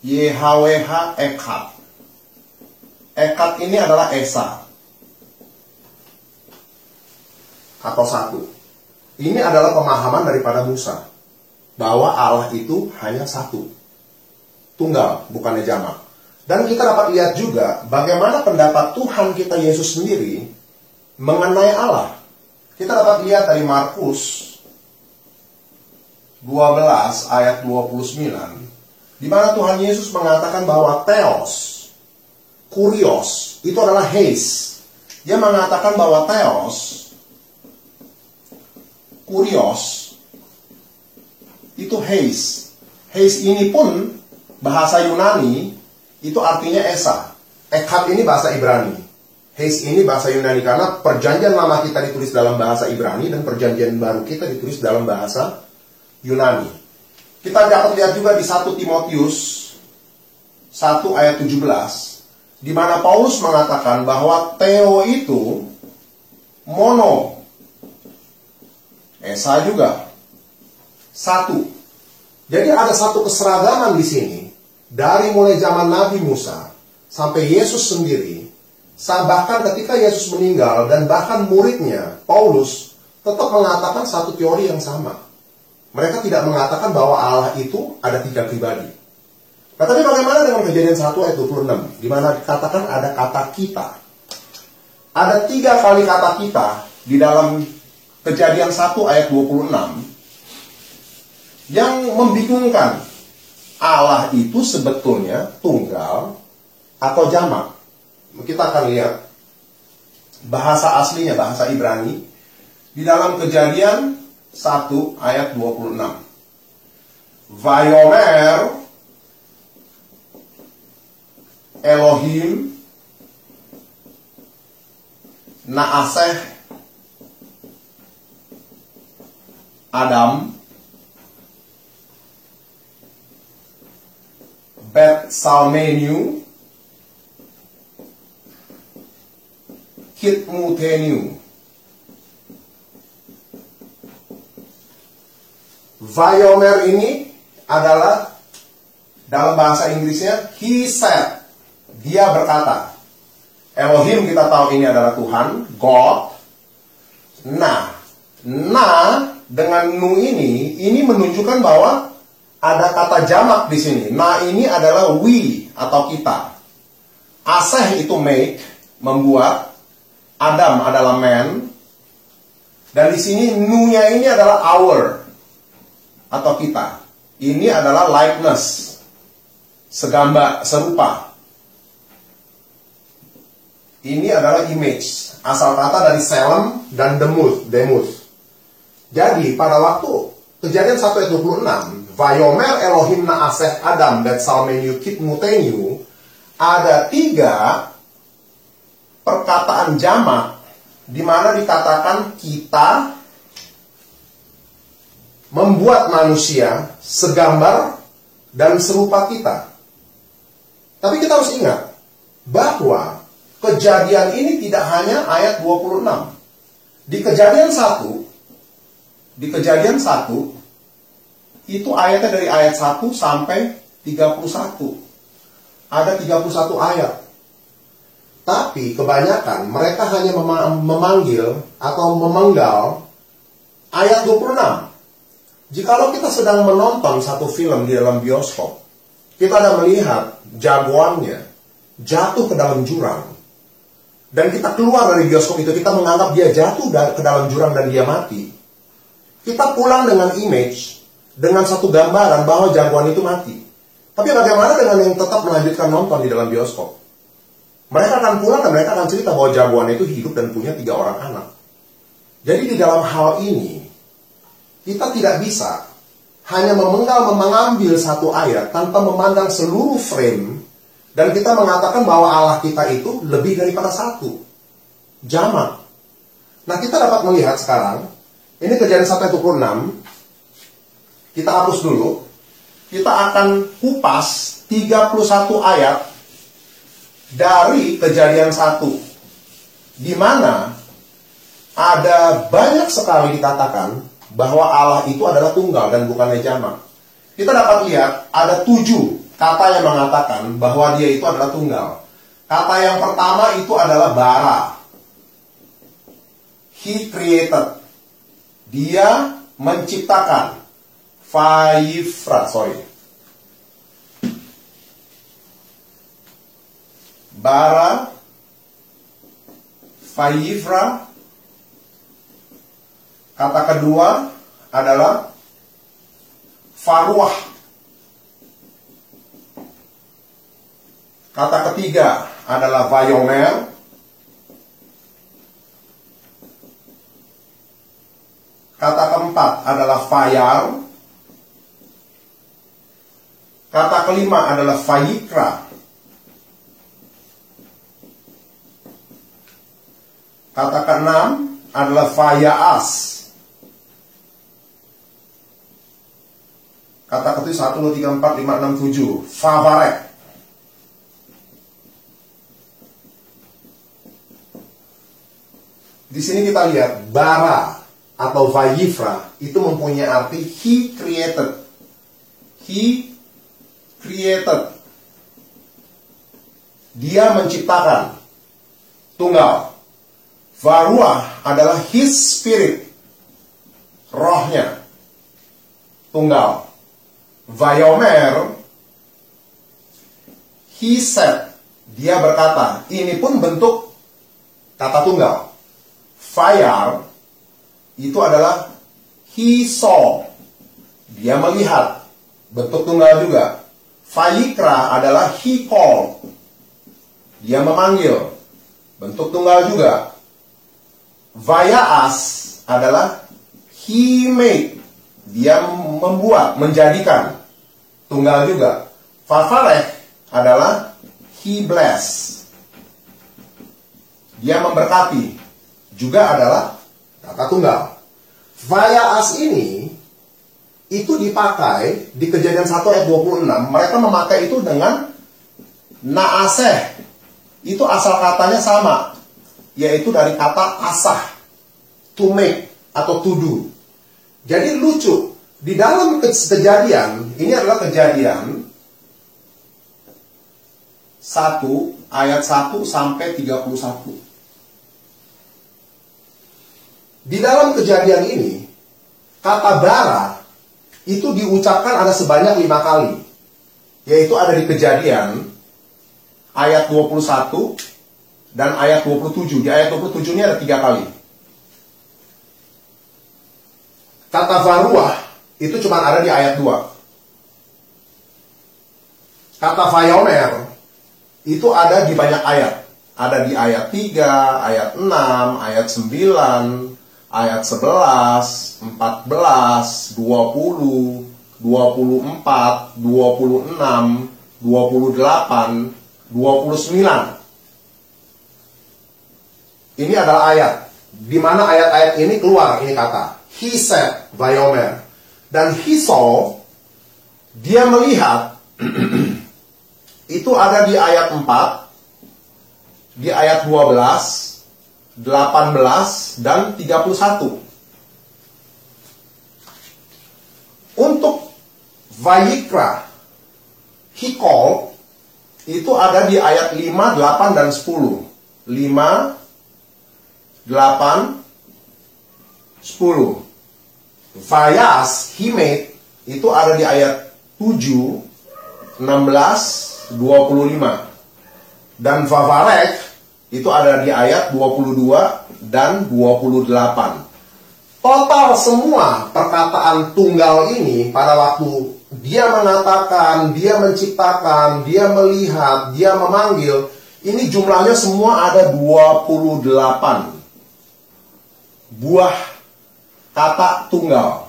Yehaweha Echad. Echad ini adalah Esa atau satu. Ini adalah pemahaman daripada Musa bahwa Allah itu hanya satu, tunggal, bukannya jamak. Dan kita dapat lihat juga bagaimana pendapat Tuhan kita Yesus sendiri mengenai Allah. Kita dapat lihat dari Markus 12 ayat 29, di mana Tuhan Yesus mengatakan bahwa Theos, Kurios, itu adalah Heis. Dia mengatakan bahwa Theos, Kurios, itu Heis. Heis ini pun bahasa Yunani, itu artinya Esa. Echad ini bahasa Ibrani. Heis ini bahasa Yunani, karena perjanjian lama kita ditulis dalam bahasa Ibrani dan perjanjian baru kita ditulis dalam bahasa Yunani. Kita dapat lihat juga di 1 Timotius 1 ayat 17, di mana Paulus mengatakan bahwa Theo itu mono, Esa juga satu. Jadi ada satu keseragaman di sini dari mulai zaman Nabi Musa sampai Yesus sendiri. Bahkan ketika Yesus meninggal dan bahkan muridnya Paulus tetap mengatakan satu teori yang sama. Mereka tidak mengatakan bahwa Allah itu ada 3 pribadi. Nah, tapi bagaimana dengan Kejadian 1 ayat 26, di mana dikatakan ada kata kita. Ada 3 kali kata kita di dalam Kejadian 1 ayat 26 yang membingungkan. Allah itu sebetulnya tunggal atau jamak. Kita akan lihat bahasa aslinya, bahasa Ibrani, di dalam Kejadian 1 ayat 26. Vayomer Elohim Naaseh Adam Bet Salmeniu Kitmuteniu. Vayomer ini adalah dalam bahasa Inggrisnya he said, dia berkata. Elohim kita tahu ini adalah Tuhan, God. Nah dengan nu ini menunjukkan bahwa ada kata jamak di sini. Nah ini adalah we atau kita. Aseh itu make, membuat. Adam adalah man. Dan di sini nu-nya ini adalah our atau kita. Ini adalah likeness, segambar, serupa. Ini adalah image, asal kata dari Selem dan Demuth. Jadi pada waktu Kejadian 1 ayat 26, Vayomer Elohim Naaseh Adam Bet Salmeniu Kitmuteniu, ada 3 perkataan jamak di mana dikatakan kita membuat manusia segambar dan serupa kita. Tapi kita harus ingat bahwa kejadian ini tidak hanya ayat 26. Di Kejadian 1 itu ayatnya dari ayat 1 sampai 31. Ada 31 ayat. Tapi kebanyakan mereka hanya memanggil atau memenggal ayat 26. Jikalau kita sedang menonton satu film di dalam bioskop, kita ada melihat jagoannya jatuh ke dalam jurang. Dan kita keluar dari bioskop itu, kita menganggap dia jatuh ke dalam jurang dan dia mati. Kita pulang dengan image, dengan satu gambaran bahwa jagoan itu mati. Tapi bagaimana dengan yang tetap melanjutkan nonton di dalam bioskop? Mereka akan pulang dan mereka akan cerita bahwa jagoan itu hidup dan punya 3 orang anak. Jadi di dalam hal ini, kita tidak bisa hanya mengambil satu ayat tanpa memandang seluruh frame, dan kita mengatakan bahwa Allah kita itu lebih daripada satu. Jamak. Nah, kita dapat melihat sekarang, ini Kejadian 1 ayat 26, kita hapus dulu, kita akan kupas 31 ayat dari Kejadian 1, di mana ada banyak sekali dikatakan bahwa Allah itu adalah tunggal dan bukannya jamak. Kita dapat lihat ada 7 kata yang mengatakan bahwa dia itu adalah tunggal. Kata yang pertama itu adalah bara. He created. Dia menciptakan. Bara, Vayivra. Kata kedua adalah Faruah. Kata ketiga adalah Vayomer. Kata keempat adalah Vayar. Kata kelima adalah Vayikra. Kata keenam adalah Vayaas. Kata ketujuh 1, 2, 3, 4, 5, 6, 7. Favarek. Di sini kita lihat bara atau vayifra itu mempunyai arti he created. He created. Dia menciptakan. Tunggal. Varuah adalah his spirit. Rohnya. Tunggal. Vayomer, he said. Dia berkata. Ini pun bentuk kata tunggal. Fire itu adalah he saw. Dia melihat. Bentuk tunggal juga. Vayikra adalah he called. Dia memanggil. Bentuk tunggal juga. Vayaas adalah he made. Dia membuat, menjadikan. Tunggal juga. Favarech adalah he bless. Dia memberkati. Juga adalah kata tunggal. Vayaas ini itu dipakai di Kejadian 1 ayat 26. Mereka memakai itu dengan naaseh. Itu asal katanya sama, yaitu dari kata asah, to make atau to do. Jadi lucu, di dalam Kejadian, ini adalah Kejadian 1 ayat 1 sampai 31. Di dalam Kejadian ini, kata bara itu diucapkan ada sebanyak 5 kali. Yaitu ada di Kejadian ayat 21 dan ayat 27. Di ayat 27 ini ada 3 kali. Kata varuah itu cuma ada di ayat 2. Kata vayomer itu ada di banyak ayat. Ada di ayat 3, ayat 6, ayat 9, ayat 11, 14, 20, 24, 26, 28, 29. Ini adalah ayat. Di mana ayat-ayat ini keluar ini kata. He said, vayomer. Dan he saw, dia melihat, itu ada di ayat 4, di ayat 12, 18 dan 31. Untuk vayikra, he called, itu ada di ayat 5, 8 dan 10. 5, 8, 10. Vayas, he made, itu ada di ayat 7, 16, 25. Dan vavarek itu ada di ayat 22 dan 28. Total semua perkataan tunggal ini pada waktu dia mengatakan, dia menciptakan, dia melihat, dia memanggil, ini jumlahnya semua ada 28 buah kata tunggal.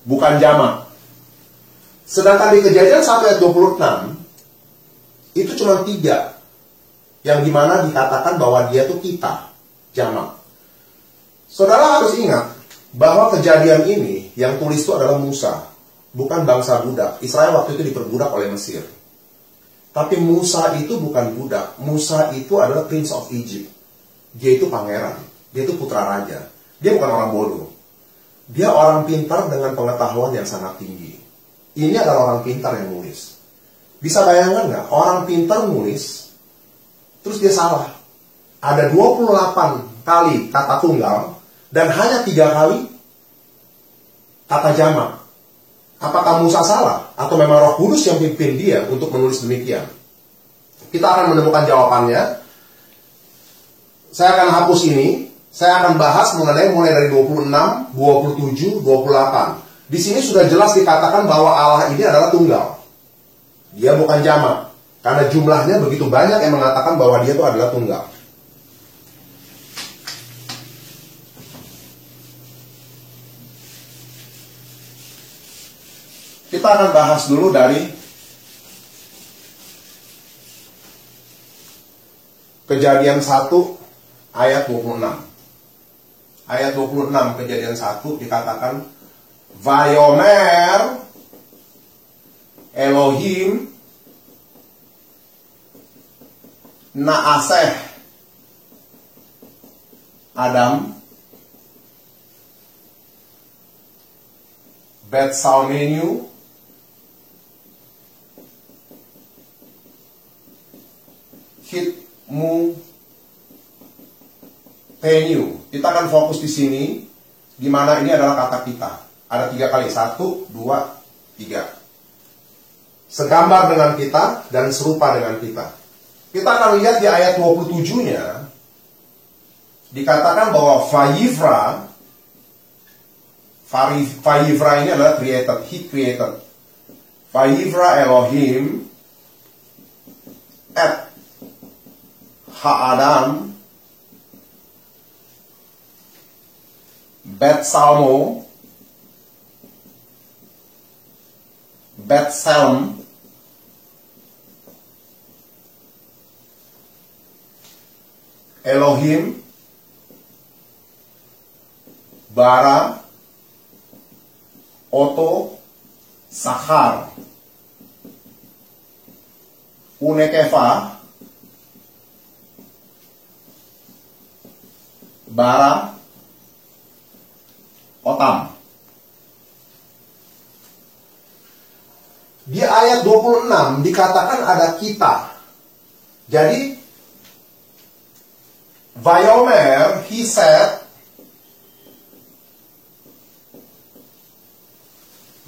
Bukan jamak. Sedangkan di Kejadian 1 ayat 26 itu cuma 3 yang dimana dikatakan bahwa dia itu kita, jamak. Saudara harus ingat bahwa kejadian ini yang tulis itu adalah Musa, bukan bangsa budak. Israel waktu itu diperbudak oleh Mesir. Tapi Musa itu bukan budak. Musa itu adalah Prince of Egypt. Dia itu pangeran. Dia itu putra raja. Dia bukan orang bodoh. Dia orang pintar dengan pengetahuan yang sangat tinggi. Ini adalah orang pintar yang nulis. Bisa bayangkan nggak? Orang pintar nulis, terus dia salah. Ada 28 kali kata tunggal, dan hanya 3 kali kata jamak. Apakah Musa salah? Atau memang Roh Kudus yang pimpin dia untuk menulis demikian? Kita akan menemukan jawabannya. Saya akan hapus ini. Saya akan bahas mulai dari 26, 27, 28. Di sini sudah jelas dikatakan bahwa Allah ini adalah tunggal. Dia bukan jamak. Karena jumlahnya begitu banyak yang mengatakan bahwa dia itu adalah tunggal. Kita akan bahas dulu dari Kejadian 1 ayat 26. Ayat 26 Kejadian 1 dikatakan, Vayomer Elohim Naaseh Adam Bet Salmeniu Hitmu Teniu. Kita akan fokus di sini, di mana ini adalah kata kita. Ada 3 kali, 1, 2, 3. Segambar dengan kita dan serupa dengan kita. Kita akan lihat di ayat 27-nya, dikatakan bahwa Vayivra ini adalah created, he created. Vayivra Elohim et Ha'adam Bet Salmo Bet Salm Elohim Bara Oto Sachar Unekefa Bara Otam. Di ayat 26 dikatakan ada kita. Jadi Vayomer, he said,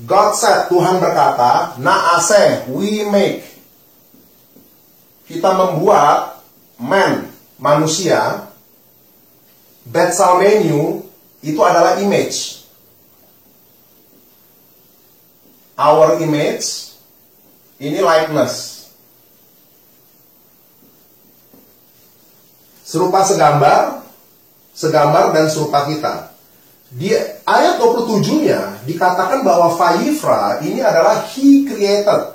God said, Tuhan berkata, Naaseh, we make. Kita membuat man, manusia. Betsalmeniu itu adalah image. Our image, ini likeness. Serupa segambar dan serupa kita. Di ayat 27-nya dikatakan bahwa Vayivra ini adalah he created.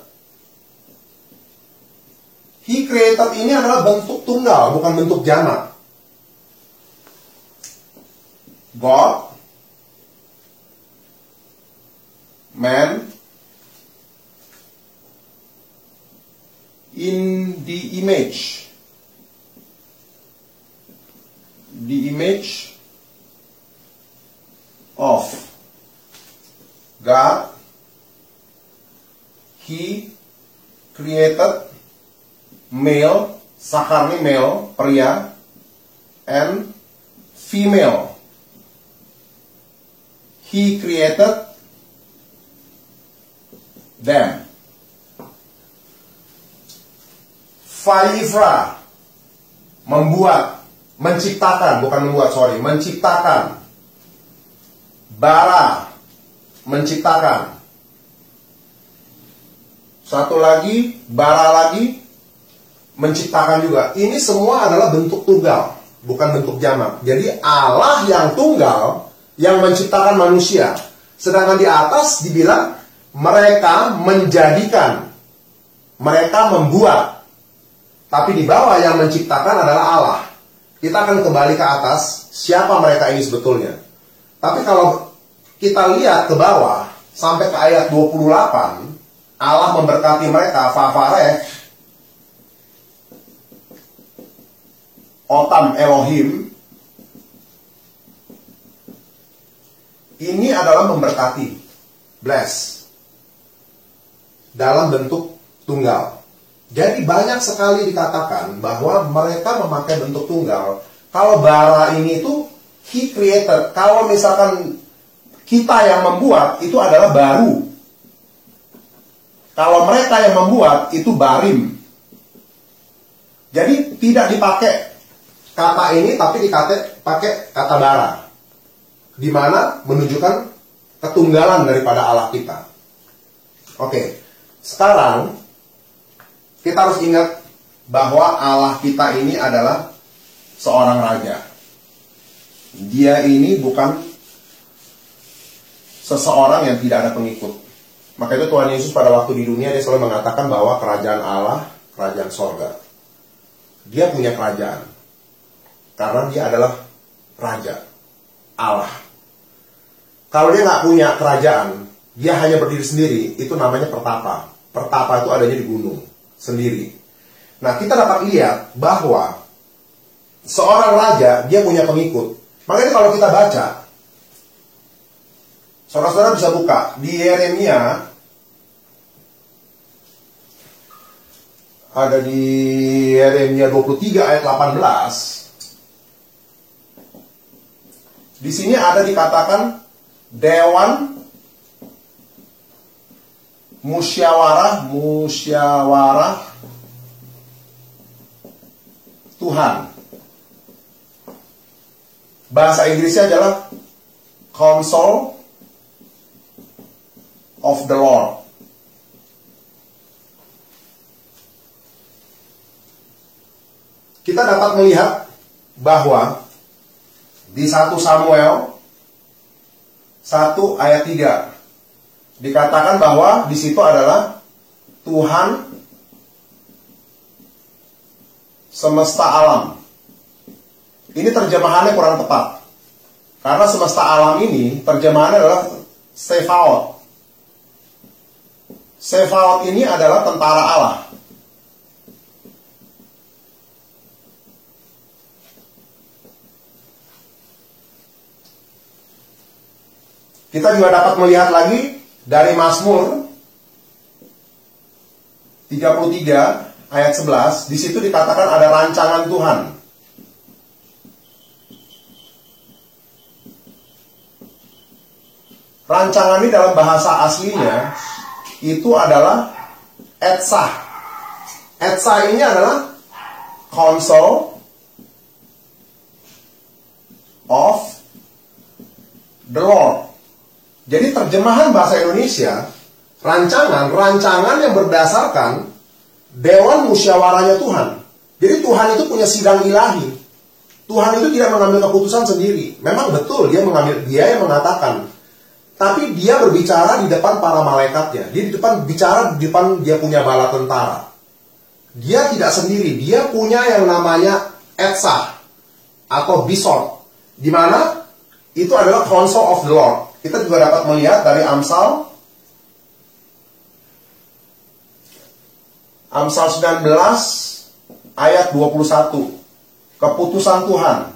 He created ini adalah bentuk tunggal, bukan bentuk jamak. God, man, in the image of God, he created male, sakarni male, pria, and female. He created them. Vayivra, membuat, menciptakan, bukan membuat, menciptakan. Bara, menciptakan. Satu lagi, bara lagi, menciptakan juga. Ini semua adalah bentuk tunggal, bukan bentuk jamak. Jadi Allah yang tunggal, yang menciptakan manusia. Sedangkan di atas dibilang mereka menjadikan, mereka membuat. Tapi di bawah yang menciptakan adalah Allah. Kita akan kembali ke atas, siapa mereka ini sebetulnya. Tapi kalau kita lihat ke bawah sampai ke ayat 28, Allah memberkati mereka, Vavarech Otam Elohim. Ini adalah memberkati, bless, dalam bentuk tunggal. Jadi banyak sekali dikatakan bahwa mereka memakai bentuk tunggal. Kalau bara ini itu he created. Kalau misalkan kita yang membuat, itu adalah baru. Kalau mereka yang membuat, itu barim. Jadi tidak dipakai kata ini, tapi dipakai kata bara. Di mana menunjukkan ketunggalan daripada Allah kita. Oke, sekarang kita harus ingat bahwa Allah kita ini adalah seorang raja. Dia ini bukan seseorang yang tidak ada pengikut. Maka itu Tuhan Yesus pada waktu di dunia dia selalu mengatakan bahwa kerajaan Allah, kerajaan sorga. Dia punya kerajaan. Karena dia adalah raja, Allah. Kalau dia nggak punya kerajaan, dia hanya berdiri sendiri, itu namanya pertapa. Pertapa itu adanya di gunung sendiri. Nah, kita dapat lihat bahwa seorang raja, dia punya pengikut. Makanya kalau kita baca, saudara-saudara bisa buka di Yeremia, ada di Yeremia 23 ayat 18. Di sini ada dikatakan dewan musyawarah Tuhan. Bahasa Inggrisnya adalah Council of the Lord. Kita dapat melihat bahwa di 1 Samuel 1 ayat 3 dikatakan bahwa di situ adalah Tuhan semesta alam. Ini terjemahannya kurang tepat. Karena semesta alam ini terjemahannya adalah Sefaot. Sefaot ini adalah tentara Allah. Kita juga dapat melihat lagi dari Mazmur 33 ayat 11, di situ dikatakan ada rancangan Tuhan. Rancangan ini dalam bahasa aslinya itu adalah etsah. Etsah ini adalah Council of the Lord. Jadi terjemahan bahasa Indonesia, rancangan yang berdasarkan dewan musyawarahnya Tuhan. Jadi Tuhan itu punya sidang ilahi. Tuhan itu tidak mengambil keputusan sendiri. Memang betul dia yang mengatakan. Tapi dia berbicara di depan para malaikatnya. Dia bicara di depan dia punya bala tentara. Dia tidak sendiri, dia punya yang namanya etsah atau bisor. Di mana itu adalah Council of the Lord. Kita juga dapat melihat dari Amsal 19 ayat 21. Keputusan Tuhan.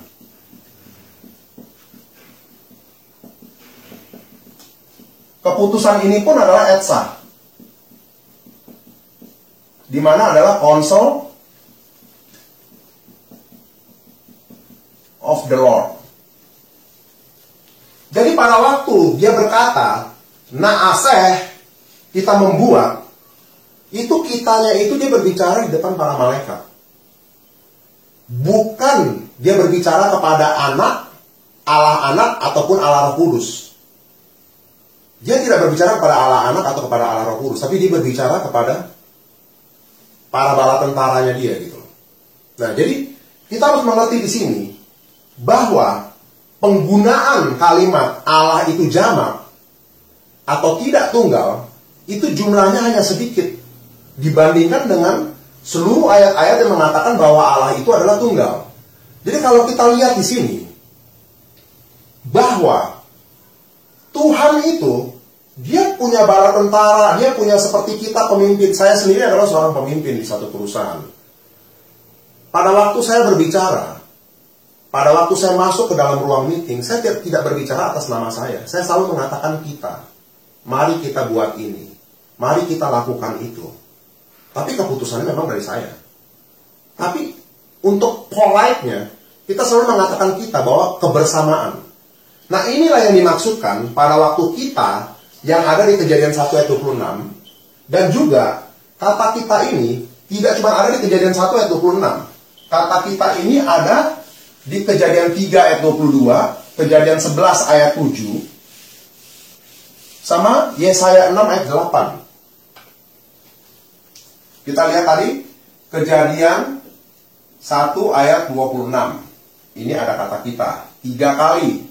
Keputusan ini pun adalah etsah. Di mana adalah Council of the Lord. Jadi pada waktu dia berkata, Naaseh kita membuat, itu kitanya itu dia berbicara di depan para malaikat. Bukan dia berbicara kepada Allah anak ataupun Allah Roh Kudus. Dia tidak berbicara kepada Allah anak atau kepada Allah Roh Kudus, tapi dia berbicara kepada para bala tentaranya dia gitu. Nah, jadi kita harus mengerti di sini bahwa penggunaan kalimat Allah itu jamak atau tidak tunggal itu jumlahnya hanya sedikit dibandingkan dengan seluruh ayat-ayat yang mengatakan bahwa Allah itu adalah tunggal. Jadi kalau kita lihat di sini bahwa Tuhan itu dia punya bala tentara, dia punya seperti kita pemimpin. Saya sendiri adalah seorang pemimpin di satu perusahaan. Pada waktu saya berbicara, pada waktu saya masuk ke dalam ruang meeting, saya tidak berbicara atas nama saya. Saya selalu mengatakan kita. Mari kita buat ini. Mari kita lakukan itu. Tapi keputusannya memang dari saya. Tapi untuk polite-nya, kita selalu mengatakan kita bahwa kebersamaan. Nah, inilah yang dimaksudkan pada waktu kita yang ada di Kejadian 1 ayat 26. Dan juga kata kita ini tidak cuma ada di Kejadian 1 ayat 26. Kata kita ini ada di Kejadian 3 ayat 22, Kejadian 11 ayat 7, sama Yesaya 6 ayat 8. Kita lihat tadi Kejadian 1 ayat 26. Ini ada kata kita 3 kali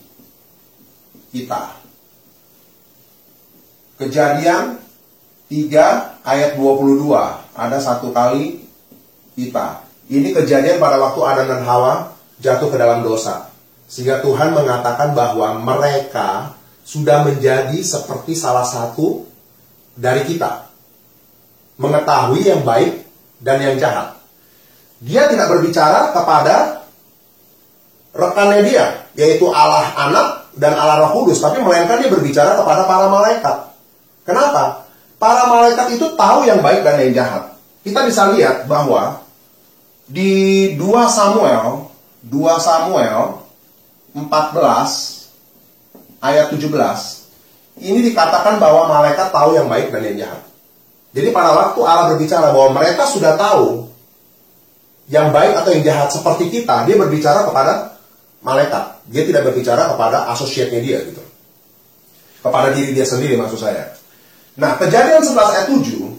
kita. Kejadian 3 ayat 22 ada 1 kali kita. Ini kejadian pada waktu Adam dan Hawa jatuh ke dalam dosa. Sehingga Tuhan mengatakan bahwa mereka sudah menjadi seperti salah satu dari kita. Mengetahui yang baik dan yang jahat. Dia tidak berbicara kepada rekannya dia, yaitu Allah Anak dan Allah Roh Kudus, tapi melainkan dia berbicara kepada para malaikat. Kenapa? Para malaikat itu tahu yang baik dan yang jahat. Kita bisa lihat bahwa di 2 Samuel 14 ayat 17, ini dikatakan bahwa malaikat tahu yang baik dan yang jahat. Jadi pada waktu Allah berbicara bahwa mereka sudah tahu yang baik atau yang jahat seperti kita, dia berbicara kepada malaikat. Dia tidak berbicara kepada associate-nya dia gitu. Kepada diri dia sendiri maksud saya. Nah, Kejadian 11 ayat 7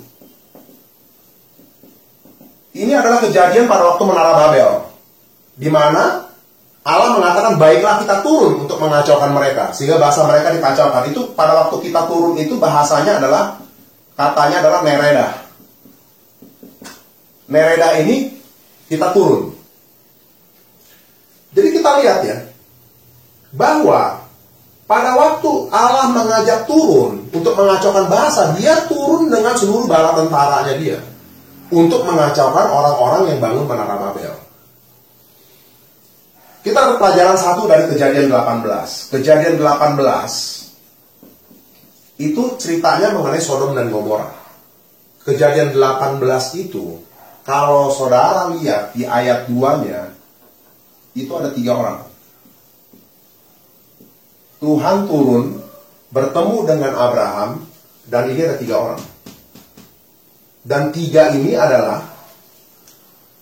ini adalah kejadian pada waktu Menara Babel, di mana Allah mengatakan baiklah kita turun untuk mengacaukan mereka, sehingga bahasa mereka dikacaukan. Itu pada waktu kita turun itu bahasanya adalah, katanya adalah Mereda. Mereda ini kita turun. Jadi kita lihat ya, bahwa pada waktu Allah mengajak turun untuk mengacaukan bahasa, dia turun dengan seluruh bala tentaranya dia untuk mengacaukan orang-orang yang bangun Menara Babel. Kita ada pelajaran satu dari Kejadian 18. Kejadian 18 itu ceritanya mengenai Sodom dan Gomora. Kejadian 18 itu, kalau saudara lihat di ayat 2-nya, itu ada 3 orang. Tuhan turun bertemu dengan Abraham, dan ini ada 3 orang. Dan 3 ini adalah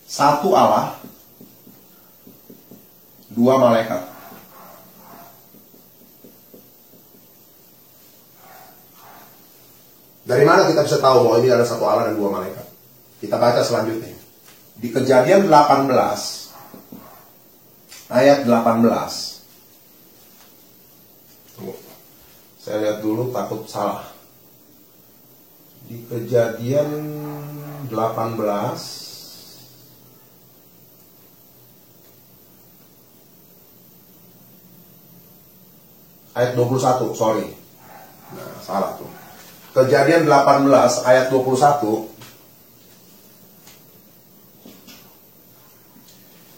satu Allah, 2 malaikat. Dari mana kita bisa tahu bahwa ini adalah satu Allah dan 2 malaikat? Kita baca selanjutnya. Di Kejadian 18 ayat 18. Saya lihat dulu, takut salah. Di Kejadian 18 ayat 21, sorry. Nah, salah tuh. Kejadian 18 ayat 21.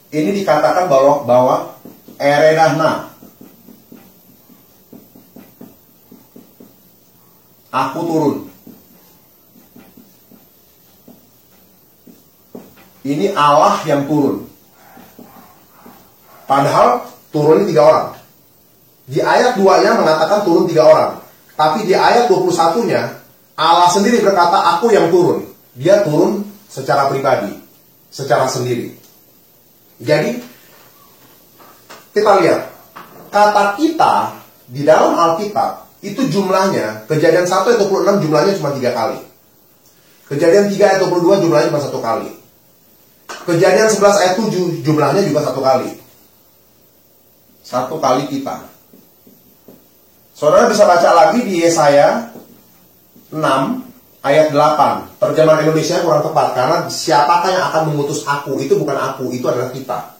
Ini dikatakan bahwa Eredahna, aku turun. Ini Allah yang turun. Padahal turun ini 3 orang. Di ayat 2-nya mengatakan turun 3 orang. Tapi di ayat 21-nya, Allah sendiri berkata, aku yang turun. Dia turun secara pribadi, secara sendiri. Jadi, kita lihat, kata kita di dalam Alkitab, itu jumlahnya, Kejadian 1 ayat 26 jumlahnya cuma 3 kali. Kejadian 3 ayat 22 jumlahnya cuma 1 kali. Kejadian 11 ayat 7 jumlahnya juga 1 kali. 1 kali kita. Saudara bisa baca lagi di Yesaya 6 ayat 8. Terjemahan Indonesia kurang tepat, karena siapakah yang akan mengutus aku? Itu bukan aku, itu adalah kita.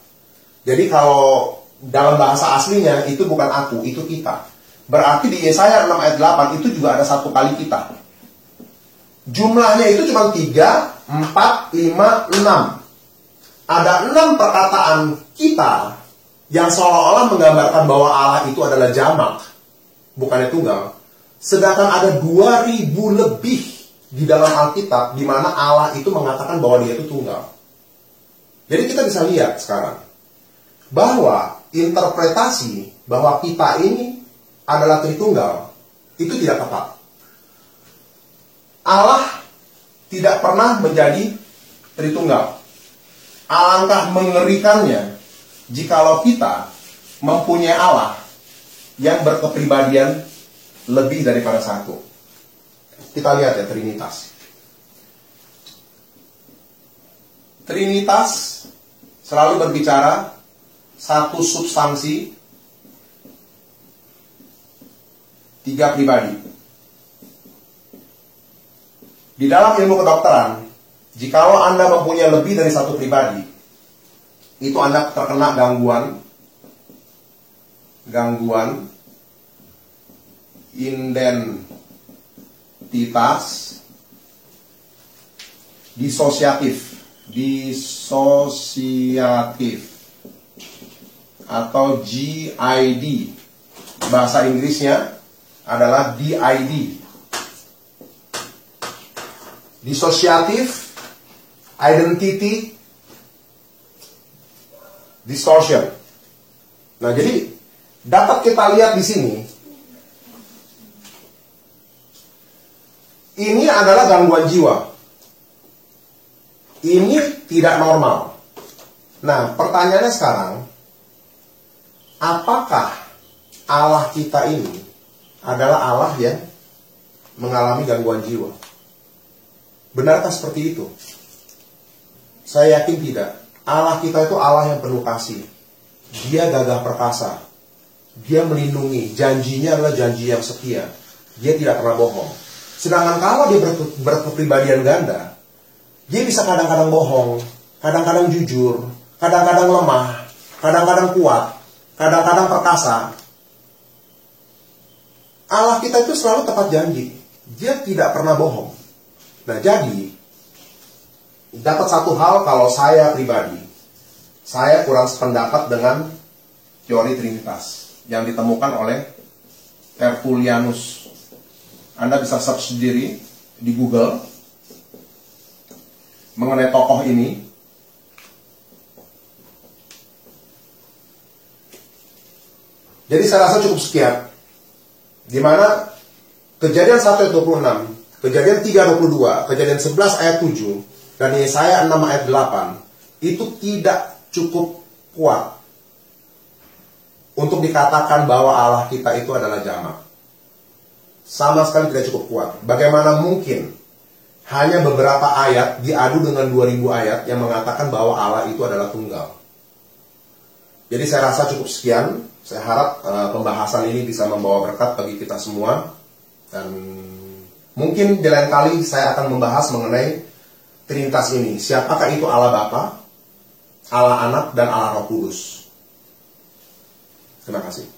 Jadi kalau dalam bahasa aslinya itu bukan aku, itu kita. Berarti di Yesaya 6 ayat 8 itu juga ada 1 kali kita. Jumlahnya itu cuma 3, 4, 5, 6. Ada 6 perkataan kita yang seolah-olah menggambarkan bahwa Allah itu adalah jamak, bukannya tunggal. Sedangkan ada 2000 lebih di dalam Alkitab di mana Allah itu mengatakan bahwa dia itu tunggal. Jadi kita bisa lihat sekarang bahwa interpretasi bahwa kita ini adalah Tritunggal itu tidak tepat. Allah tidak pernah menjadi Tritunggal. Alangkah mengerikannya jikalau kita mempunyai Allah yang berkepribadian lebih daripada 1. Kita lihat ya, Trinitas. Trinitas selalu berbicara satu substansi, 3 pribadi. Di dalam ilmu kedokteran, jikalau Anda mempunyai lebih dari 1 pribadi, itu Anda terkena gangguan identitas disosiatif atau GID. Bahasa Inggrisnya adalah DID. Dissociative Identity Distortion. Nah, jadi dapat kita lihat di sini, ini adalah gangguan jiwa. Ini tidak normal. Nah, pertanyaannya sekarang, apakah Allah kita ini adalah Allah yang mengalami gangguan jiwa? Benarkah seperti itu? Saya yakin tidak. Allah kita itu Allah yang penuh kasih. Dia gagah perkasa. Dia melindungi. Janjinya adalah janji yang setia. Dia tidak pernah bohong. Sedangkan kalau dia berkepribadian ganda, dia bisa kadang-kadang bohong, kadang-kadang jujur, kadang-kadang lemah, kadang-kadang kuat, kadang-kadang perkasa. Allah kita itu selalu tepat janji. Dia tidak pernah bohong. Nah, jadi dapat satu hal, kalau saya pribadi, saya kurang sependapat dengan teori Trinitas yang ditemukan oleh Tertullianus. Anda bisa search sendiri di Google mengenai tokoh ini. Jadi saya rasa cukup sekian. Di mana Kejadian 1 ayat 26, Kejadian 3 ayat 22, Kejadian 11 ayat 7, dan Yesaya 6 ayat 8 itu tidak cukup kuat untuk dikatakan bahwa Allah kita itu adalah jamak. Sama sekali tidak cukup kuat. Bagaimana mungkin hanya beberapa ayat diadu dengan 2000 ayat yang mengatakan bahwa Allah itu adalah tunggal? Jadi saya rasa cukup sekian. Saya harap pembahasan ini bisa membawa berkat bagi kita semua. Dan mungkin di lain kali saya akan membahas mengenai Trinitas ini. Siapakah itu Allah Bapa, Allah Anak, dan Allah Roh Kudus. Terima kasih.